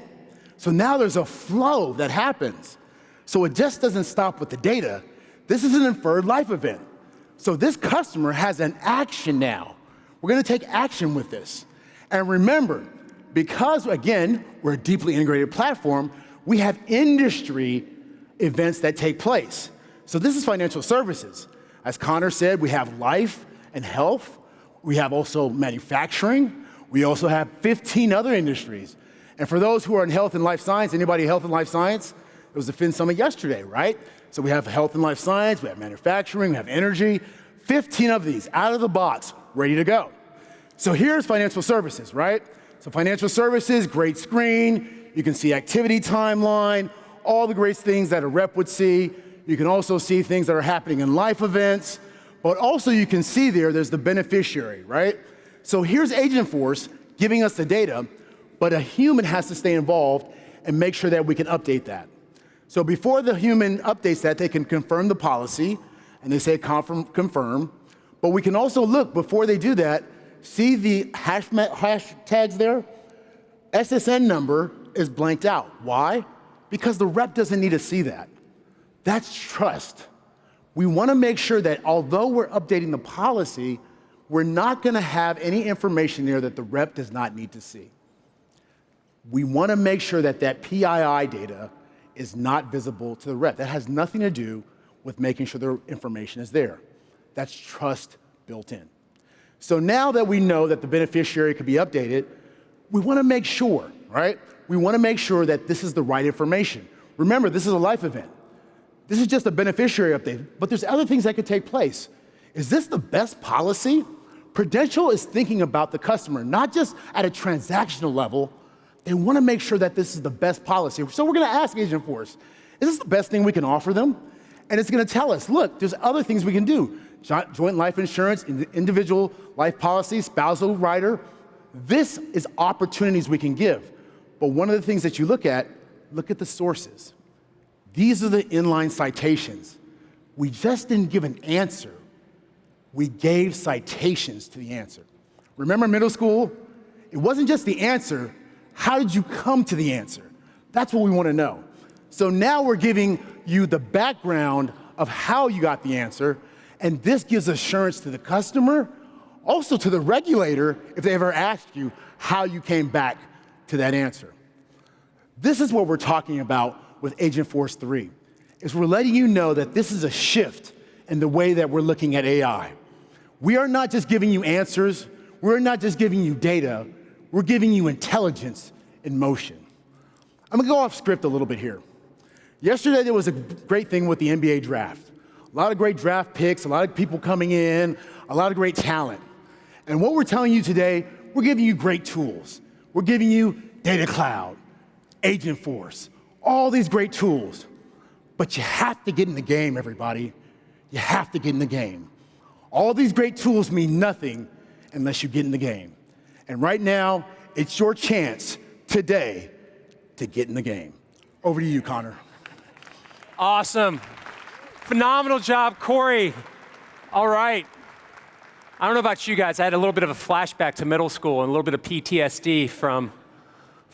So now there's a flow that happens. So it just doesn't stop with the data. This is an inferred life event. So this customer has an action now. We're gonna take action with this. And remember, because again, we're a deeply integrated platform, we have industry events that take place. So this is financial services. As Connor said, we have life and health, We have also manufacturing. We also have 15 other industries. And for those who are in health and life science, anybody health and life science? It was the Fin Summit yesterday, right? So we have health and life science, we have manufacturing, we have energy, 15 of these out of the box, ready to go. So here's financial services, right? So financial services, great screen. You can see activity timeline, all the great things that a rep would see. You can also see things that are happening in life events, but also you can see there's the beneficiary, right? So here's Agentforce giving us the data, but a human has to stay involved and make sure that we can update that. So before the human updates that, they can confirm the policy, and they say confirm, but we can also look, before they do that, see the hashtags there? SSN number is blanked out. Why? Because the rep doesn't need to see that. That's trust. We want to make sure that although we're updating the policy, we're not going to have any information there that the rep does not need to see. We want to make sure that that PII data is not visible to the rep. That has nothing to do with making sure the information is there. That's trust built in. So now that we know that the beneficiary could be updated, we want to make sure, right? We want to make sure that this is the right information. Remember, this is a life event. This is just a beneficiary update, but there's other things that could take place. Is this the best policy? Prudential is thinking about the customer, not just at a transactional level. They want to make sure that this is the best policy. So we're going to ask Agentforce, is this the best thing we can offer them? And it's going to tell us, look, there's other things we can do. Joint life insurance, individual life policy, spousal rider. This is opportunities we can give. But one of the things that you look at the sources. These are the inline citations. We just didn't give an answer. We gave citations to the answer. Remember middle school? It wasn't just the answer. How did you come to the answer? That's what we want to know. So now we're giving you the background of how you got the answer, and this gives assurance to the customer, also to the regulator if they ever ask you how you came back to that answer. This is what we're talking about with Agentforce 3, is we're letting you know that this is a shift in the way that we're looking at AI. We are not just giving you answers, we're not just giving you data, we're giving you intelligence in motion. I'm gonna go off script a little bit here. Yesterday there was a great thing with the NBA draft. A lot of great draft picks, a lot of people coming in, a lot of great talent. And what we're telling you today, we're giving you great tools. We're giving you Data Cloud, Agentforce, all these great tools. But you have to get in the game, everybody. You have to get in the game. All these great tools mean nothing unless you get in the game. And right now, it's your chance today to get in the game. Over to you, Connor. Awesome. Phenomenal job, Corey. All right. I don't know about you guys. I had a little bit of a flashback to middle school and a little bit of PTSD from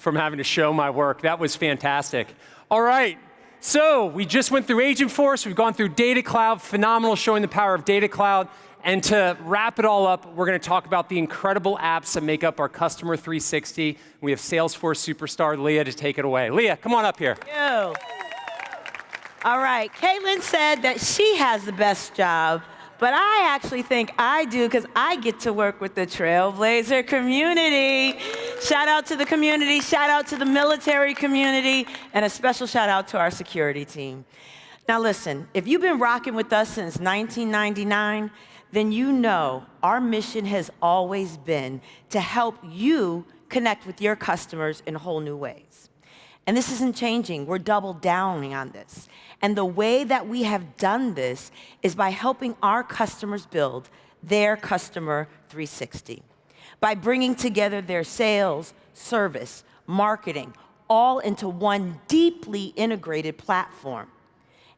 having to show my work. That was fantastic. All right. So we just went through Agentforce. We've gone through Data Cloud. Phenomenal, showing the power of Data Cloud. And to wrap it all up, we're going to talk about the incredible apps that make up our Customer 360. We have Salesforce superstar Leah to take it away. Leah, come on up here. Yo. All right, Caitlin said that she has the best job, but I actually think I do because I get to work with the Trailblazer community. Shout out to the community, shout out to the military community, and a special shout out to our security team. Now listen, if you've been rocking with us since 1999, then you know our mission has always been to help you connect with your customers in whole new ways. And this isn't changing. We're double downing on this. And the way that we have done this is by helping our customers build their Customer 360. By bringing together their sales, service, marketing, all into one deeply integrated platform.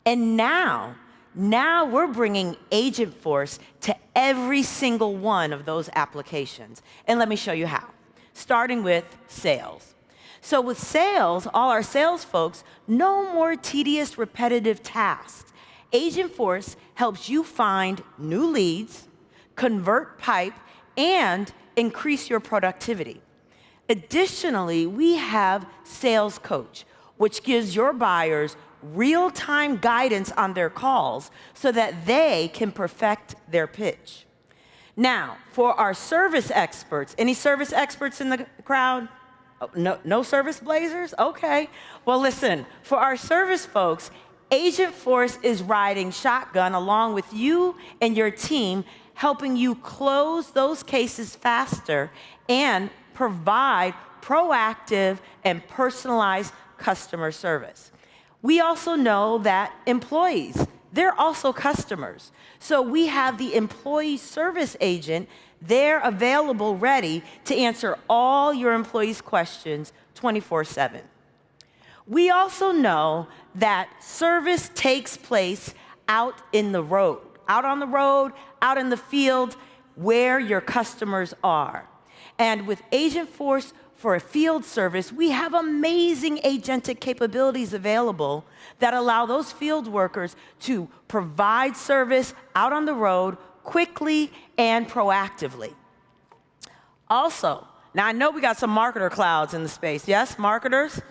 And now we're bringing Agentforce to every single one of those applications. And let me show you how. Starting with sales. So with sales, all our sales folks, no more tedious, repetitive tasks. Agentforce helps you find new leads, convert pipe, and increase your productivity. Additionally, we have Sales Coach, which gives your buyers real-time guidance on their calls so that they can perfect their pitch. Now, for our service experts, any service experts in the crowd? Oh, no service blazers? Okay. Well, listen, for our service folks, Agentforce is riding shotgun along with you and your team, helping you close those cases faster and provide proactive and personalized customer service. We also know that employees, they're also customers. So we have the employee service agent there available, ready to answer all your employees' questions 24/7. We also know that service takes place out in the road, out on the road, out in the field, where your customers are. And with Agentforce for a field service, we have amazing agentic capabilities available that allow those field workers to provide service out on the road quickly and proactively. Also, now I know we got some marketer clouds in the space. Yes, marketers?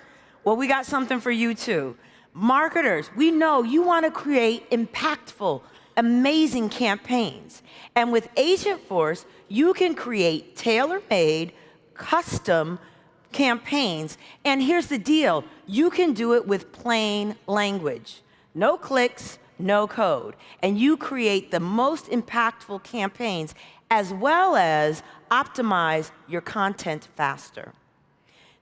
Well, we got something for you too. Marketers, we know you want to create impactful, amazing campaigns. And with Agentforce, you can create tailor-made, custom campaigns. And here's the deal. You can do it with plain language. No clicks, no code. And you create the most impactful campaigns as well as optimize your content faster.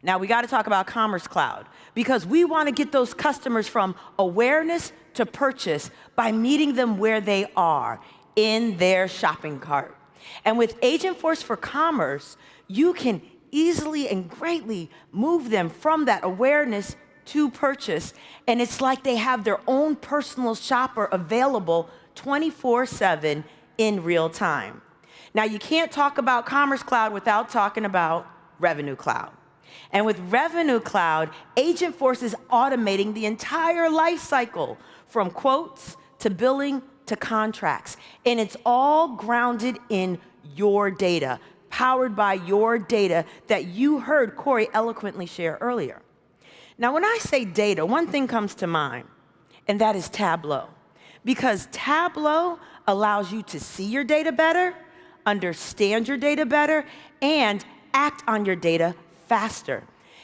Now, we got to talk about Commerce Cloud because we want to get those customers from awareness to purchase by meeting them where they are in their shopping cart. And with Agentforce for Commerce, you can easily and greatly move them from that awareness to purchase. And it's like they have their own personal shopper available 24/7 in real time. Now, you can't talk about Commerce Cloud without talking about Revenue Cloud. And with Revenue Cloud, Agentforce is automating the entire life cycle from quotes to billing to contracts. And it's all grounded in your data, powered by your data that you heard Corey eloquently share earlier. Now, when I say data, one thing comes to mind, and that is Tableau. Because Tableau allows you to see your data better, understand your data better, and act on your data faster.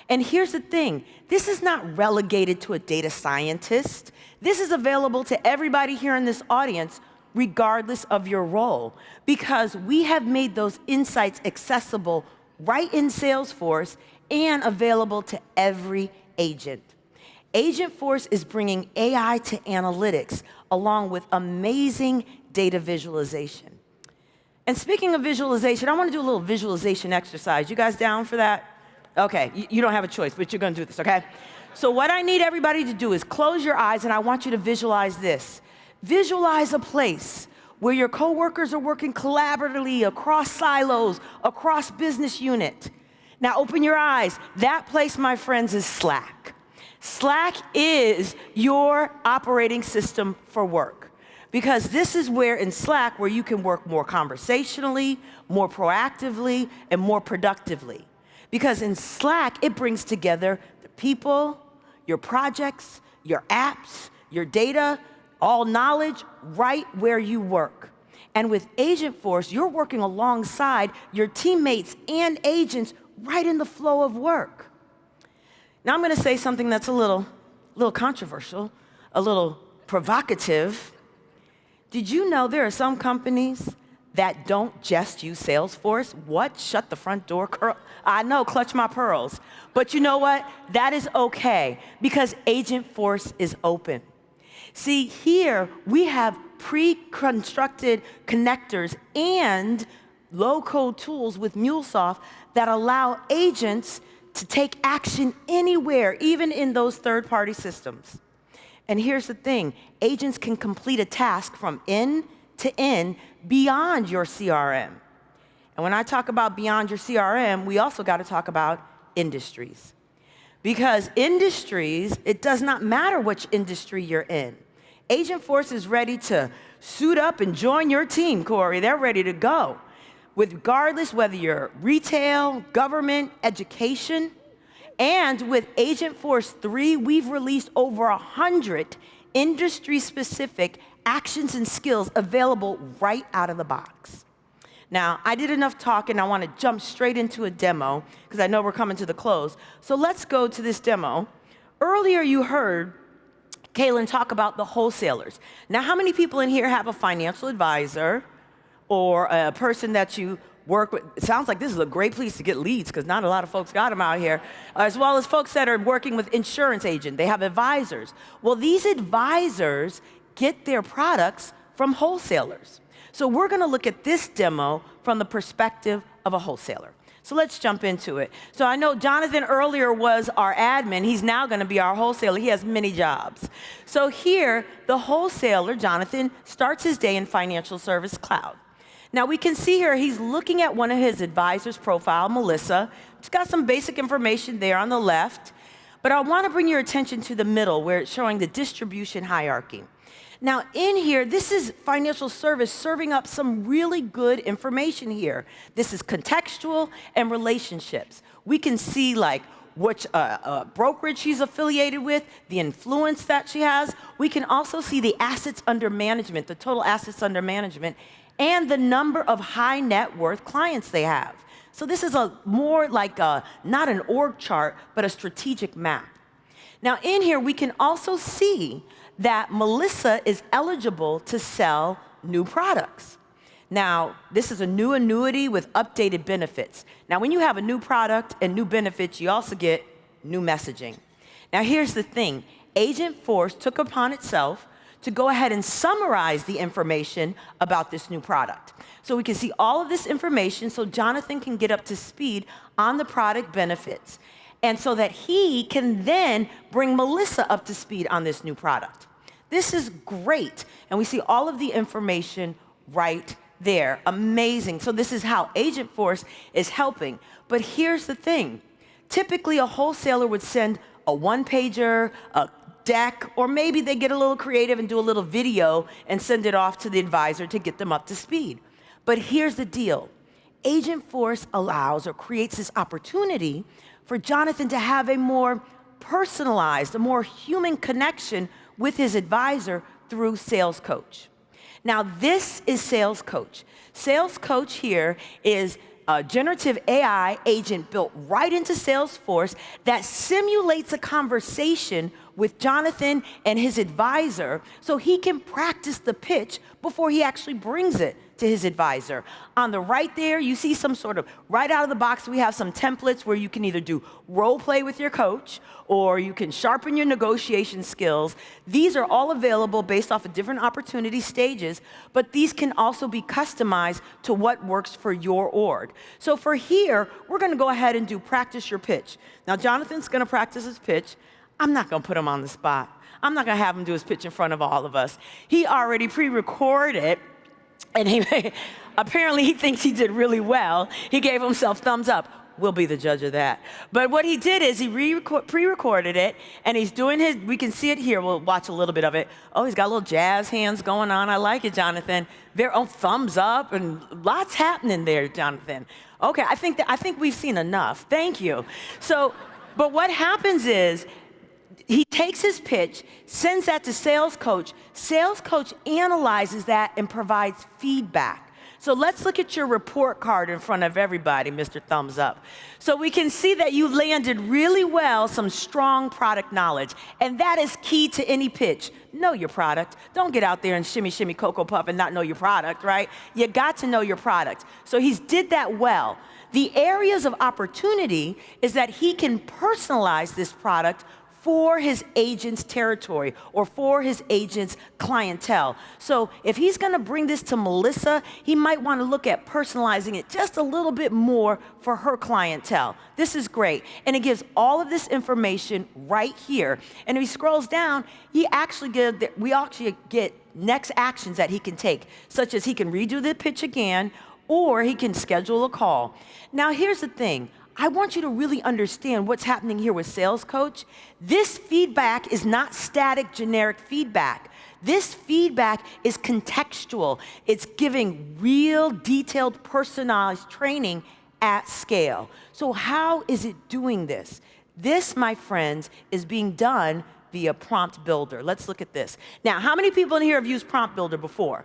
And here's the thing, this is not relegated to a data scientist. This is available to everybody here in this audience, regardless of your role, because we have made those insights accessible right in Salesforce and available to every agent. Agentforce is bringing AI to analytics along with amazing data visualization. And speaking of visualization, I want to do a little visualization exercise. You guys down for that? Okay, you don't have a choice, but you're going to do this, okay? So what I need everybody to do is close your eyes, and I want you to visualize this. Visualize a place where your coworkers are working collaboratively across silos, across business unit. Now open your eyes. That place, my friends, is Slack. Slack is your operating system for work. Because this is where in Slack where you can work more conversationally, more proactively, and more productively. Because in Slack, it brings together the people, your projects, your apps, your data, all knowledge right where you work. And with Agentforce, you're working alongside your teammates and agents right in the flow of work. Now I'm going to say something that's a little controversial, a little provocative. Did you know there are some companies that don't just use Salesforce? What? Shut the front door, curl. I know, clutch my pearls. But you know what? That is okay because Agentforce is open. See, here we have pre-constructed connectors and low-code tools with MuleSoft that allow agents to take action anywhere, even in those third-party systems. And here's the thing, agents can complete a task from end to end beyond your CRM. And when I talk about beyond your CRM, we also got to talk about industries. Because industries, it does not matter which industry you're in. Agentforce is ready to suit up and join your team, Corey. They're ready to go. Regardless whether you're retail, government, education. And with Agentforce 3, we've released over 100 industry-specific actions and skills available right out of the box. Now, I did enough talking. I want to jump straight into a demo because I know we're coming to the close. So let's go to this demo. Earlier, you heard Kaylin talk about the wholesalers. Now, how many people in here have a financial advisor or a person that you work with? It sounds like this is a great place to get leads because not a lot of folks got them out here, as well as folks that are working with insurance agents. They have advisors. Well, these advisors get their products from wholesalers. So we're going to look at this demo from the perspective of a wholesaler. So let's jump into it. So I know Jonathan earlier was our admin. He's now going to be our wholesaler. He has many jobs. So here, the wholesaler, Jonathan, starts his day in Financial Service Cloud. Now we can see here he's looking at one of his advisors' profile, Melissa. It's got some basic information there on the left. But I want to bring your attention to the middle where it's showing the distribution hierarchy. Now in here, this is financial service serving up some really good information here. This is contextual and relationships. We can see like which brokerage she's affiliated with, the influence that she has. We can also see the assets under management, the total assets under management, and the number of high net worth clients they have. So this is a more like not an org chart, but a strategic map. Now in here, we can also see that Melissa is eligible to sell new products. Now, this is a new annuity with updated benefits. Now, when you have a new product and new benefits, you also get new messaging. Now, here's the thing. Agentforce took upon itself to go ahead and summarize the information about this new product. So we can see all of this information so Jonathan can get up to speed on the product benefits, and so that he can then bring Melissa up to speed on this new product. This is great, and we see all of the information right there. Amazing. So this is how Agentforce is helping. But here's the thing. Typically, a wholesaler would send a one-pager, a deck, or maybe they get a little creative and do a little video and send it off to the advisor to get them up to speed. But here's the deal. Agentforce allows or creates this opportunity for Jonathan to have a more personalized, a more human connection with his advisor through Sales Coach. Now, this is Sales Coach. Sales Coach here is a generative AI agent built right into Salesforce that simulates a conversation with Jonathan and his advisor so he can practice the pitch before he actually brings it to his advisor. On the right there, you see some sort of, right out of the box, we have some templates where you can either do role play with your coach or you can sharpen your negotiation skills. These are all available based off of different opportunity stages, but these can also be customized to what works for your org. So for here, we're gonna go ahead and do practice your pitch. Now, Jonathan's gonna practice his pitch. I'm not gonna put him on the spot. I'm not gonna have him do his pitch in front of all of us. He already pre-recorded, and apparently he thinks he did really well. He gave himself thumbs up. We'll be the judge of that. But what he did is he pre-recorded it, and he's doing his, we can see it here. We'll watch a little bit of it. Oh, he's got little jazz hands going on. I like it, Jonathan. Thumbs up, and lots happening there, Jonathan. Okay, I think we've seen enough. Thank you. So, but what happens is, he takes his pitch, sends that to Sales Coach. Sales Coach analyzes that and provides feedback. So let's look at your report card in front of everybody, Mr. Thumbs Up. So we can see that you landed really well some strong product knowledge. And that is key to any pitch. Know your product. Don't get out there and shimmy, shimmy, Cocoa Puff and not know your product, right? You got to know your product. So he's did that well. The areas of opportunity is that he can personalize this product for his agent's territory or for his agent's clientele. So if he's gonna bring this to Melissa, he might wanna look at personalizing it just a little bit more for her clientele. This is great. And it gives all of this information right here. And if he scrolls down, we actually get next actions that he can take, such as he can redo the pitch again, or he can schedule a call. Now here's the thing. I want you to really understand what's happening here with Sales Coach. This feedback is not static, generic feedback. This feedback is contextual. It's giving real, detailed, personalized training at scale. So how is it doing this? This, my friends, is being done via Prompt Builder. Let's look at this. Now, how many people in here have used Prompt Builder before?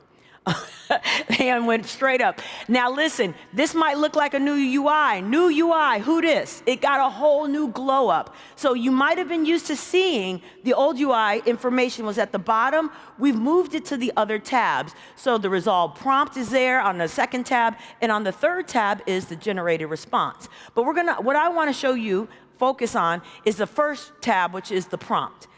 And went straight up. Now listen, this might look like a new UI. New UI, who dis? It got a whole new glow up. So you might have been used to seeing the old UI information was at the bottom. We've moved it to the other tabs. So the resolve prompt is there on the second tab, and on the third tab is the generated response. But what I want to show you, focus on, is the first tab, which is the prompt.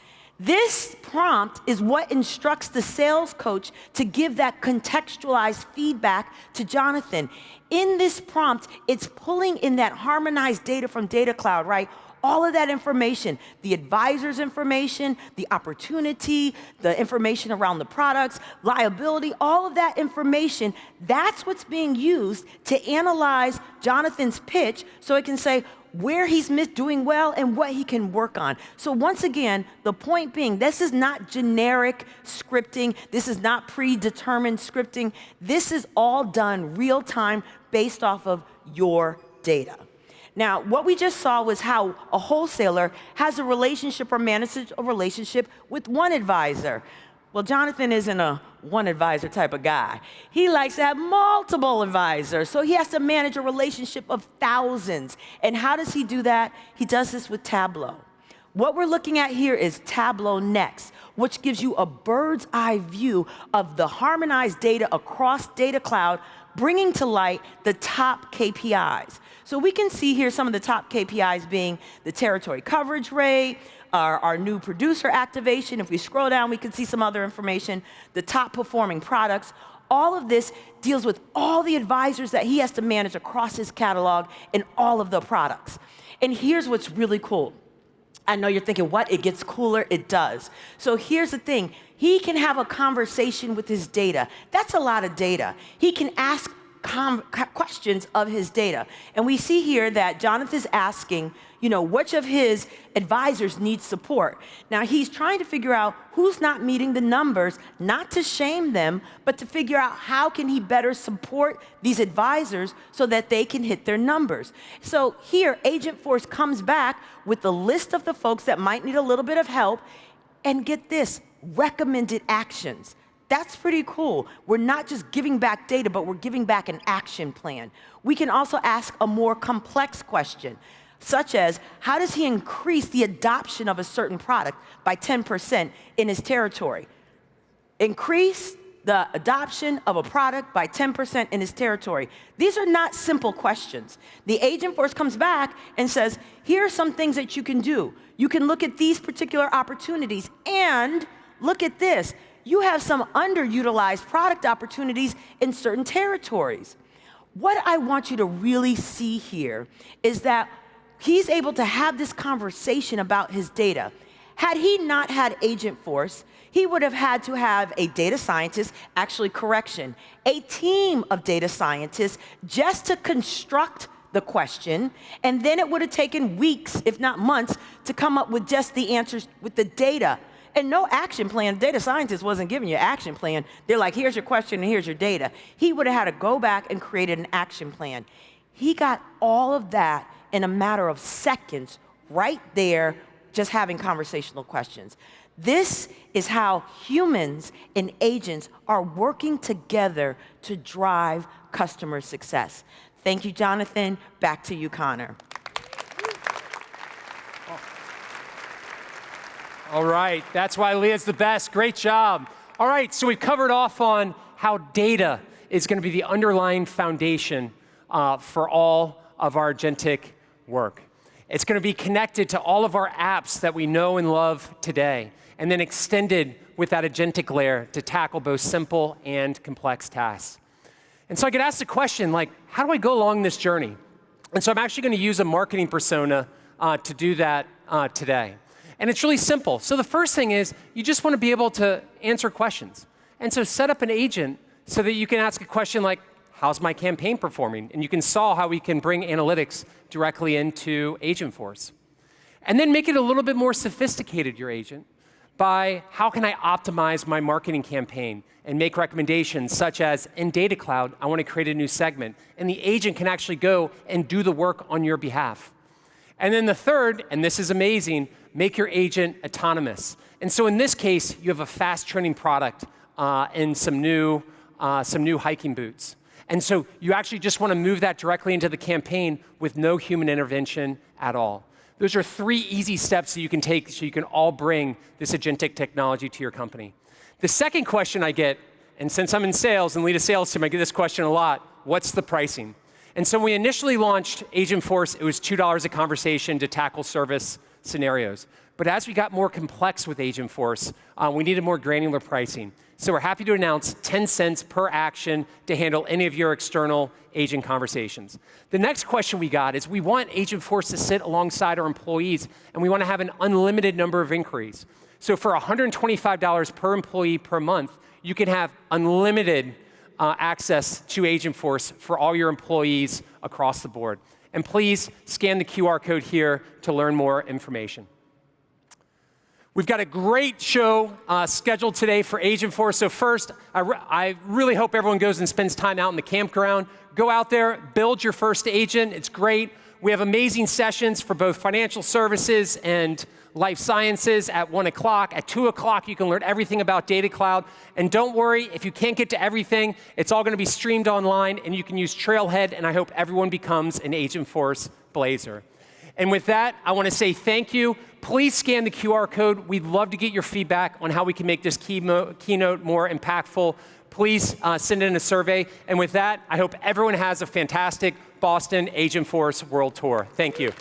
This prompt is what instructs the sales coach to give that contextualized feedback to Jonathan. In this prompt, it's pulling in that harmonized data from Data Cloud, right? All of that information, the advisor's information, the opportunity, the information around the products, liability, all of that information, that's what's being used to analyze Jonathan's pitch so it can say, where he's doing well and what he can work on. So once again, the point being, this is not generic scripting. This is not predetermined scripting. This is all done real time based off of your data. Now, what we just saw was how a wholesaler has a relationship or manages a relationship with one advisor. Well, Jonathan isn't a one advisor type of guy. He likes to have multiple advisors, so he has to manage a relationship of thousands. And how does he do that? He does this with Tableau. What we're looking at here is Tableau Next, which gives you a bird's eye view of the harmonized data across Data Cloud, bringing to light the top KPIs. So we can see here some of the top KPIs being the territory coverage rate, our new producer activation. If we scroll down, we can see some other information, the top performing products. All of this deals with all the advisors that he has to manage across his catalog and all of the products. And here's what's really cool. I know you're thinking, what? It gets cooler? It does. So here's the thing. He can have a conversation with his data. That's a lot of data. He can ask questions of his data. And we see here that Jonathan's asking, which of his advisors needs support. Now, he's trying to figure out who's not meeting the numbers, not to shame them, but to figure out how can he better support these advisors so that they can hit their numbers. So here, Agentforce comes back with the list of the folks that might need a little bit of help, and get this, recommended actions. That's pretty cool. We're not just giving back data, but we're giving back an action plan. We can also ask a more complex question, such as, how does he increase the adoption of a certain product by 10% in his territory? Increase the adoption of a product by 10% in his territory. These are not simple questions. The Agentforce comes back and says, here are some things that you can do. You can look at these particular opportunities, and look at this. You have some underutilized product opportunities in certain territories. What I want you to really see here is that he's able to have this conversation about his data. Had he not had Agentforce, he would have had to have a data scientist, actually correction, a team of data scientists just to construct the question, and then it would have taken weeks, if not months, to come up with just the answers with the data. And no action plan. Data scientist wasn't giving you an action plan. They're like, here's your question and here's your data. He would have had to go back and create an action plan. He got all of that in a matter of seconds, right there, just having conversational questions. This is how humans and agents are working together to drive customer success. Thank you, Jonathan. Back to you, Connor. All right, that's why Leah's the best. Great job. All right, so we've covered off on how data is going to be the underlying foundation for all of our agentic work. It's going to be connected to all of our apps that we know and love today, and then extended with that agentic layer to tackle both simple and complex tasks. And so I get asked the question, like, how do I go along this journey? And so I'm actually going to use a marketing persona to do that today. And it's really simple. So the first thing is you just want to be able to answer questions. And so set up an agent so that you can ask a question like, how's my campaign performing? And you can saw how we can bring analytics directly into Agentforce. And then make it a little bit more sophisticated, your agent, by how can I optimize my marketing campaign and make recommendations such as in Data Cloud, I want to create a new segment. And the agent can actually go and do the work on your behalf. And then the third, and this is amazing, make your agent autonomous. And so in this case, you have a fast trending product and some new some new hiking boots. And so you actually just want to move that directly into the campaign with no human intervention at all. Those are 3 easy steps that you can take so you can all bring this agentic technology to your company. The second question I get, and since I'm in sales and lead a sales team, I get this question a lot: what's the pricing? And so when we initially launched Agentforce, it was $2 a conversation to tackle service scenarios. But as we got more complex with Agentforce, we needed more granular pricing. So we're happy to announce 10 cents per action to handle any of your external agent conversations. The next question we got is we want Agentforce to sit alongside our employees, and we want to have an unlimited number of inquiries. So for $125 per employee per month, you can have unlimited access to Agentforce for all your employees across the board. And please scan the QR code here to learn more information. We've got a great show scheduled today for Agentforce. So first, I really hope everyone goes and spends time out in the campground. Go out there, build your first agent. It's great. We have amazing sessions for both financial services and life sciences at 1 o'clock. At 2 o'clock, you can learn everything about Data Cloud. And don't worry, if you can't get to everything, it's all going to be streamed online, and you can use Trailhead, and I hope everyone becomes an Agentforce Blazer. And with that, I want to say thank you. Please scan the QR code. We'd love to get your feedback on how we can make this keynote more impactful. Please send in a survey. And with that, I hope everyone has a fantastic Boston Agentforce World Tour. Thank you.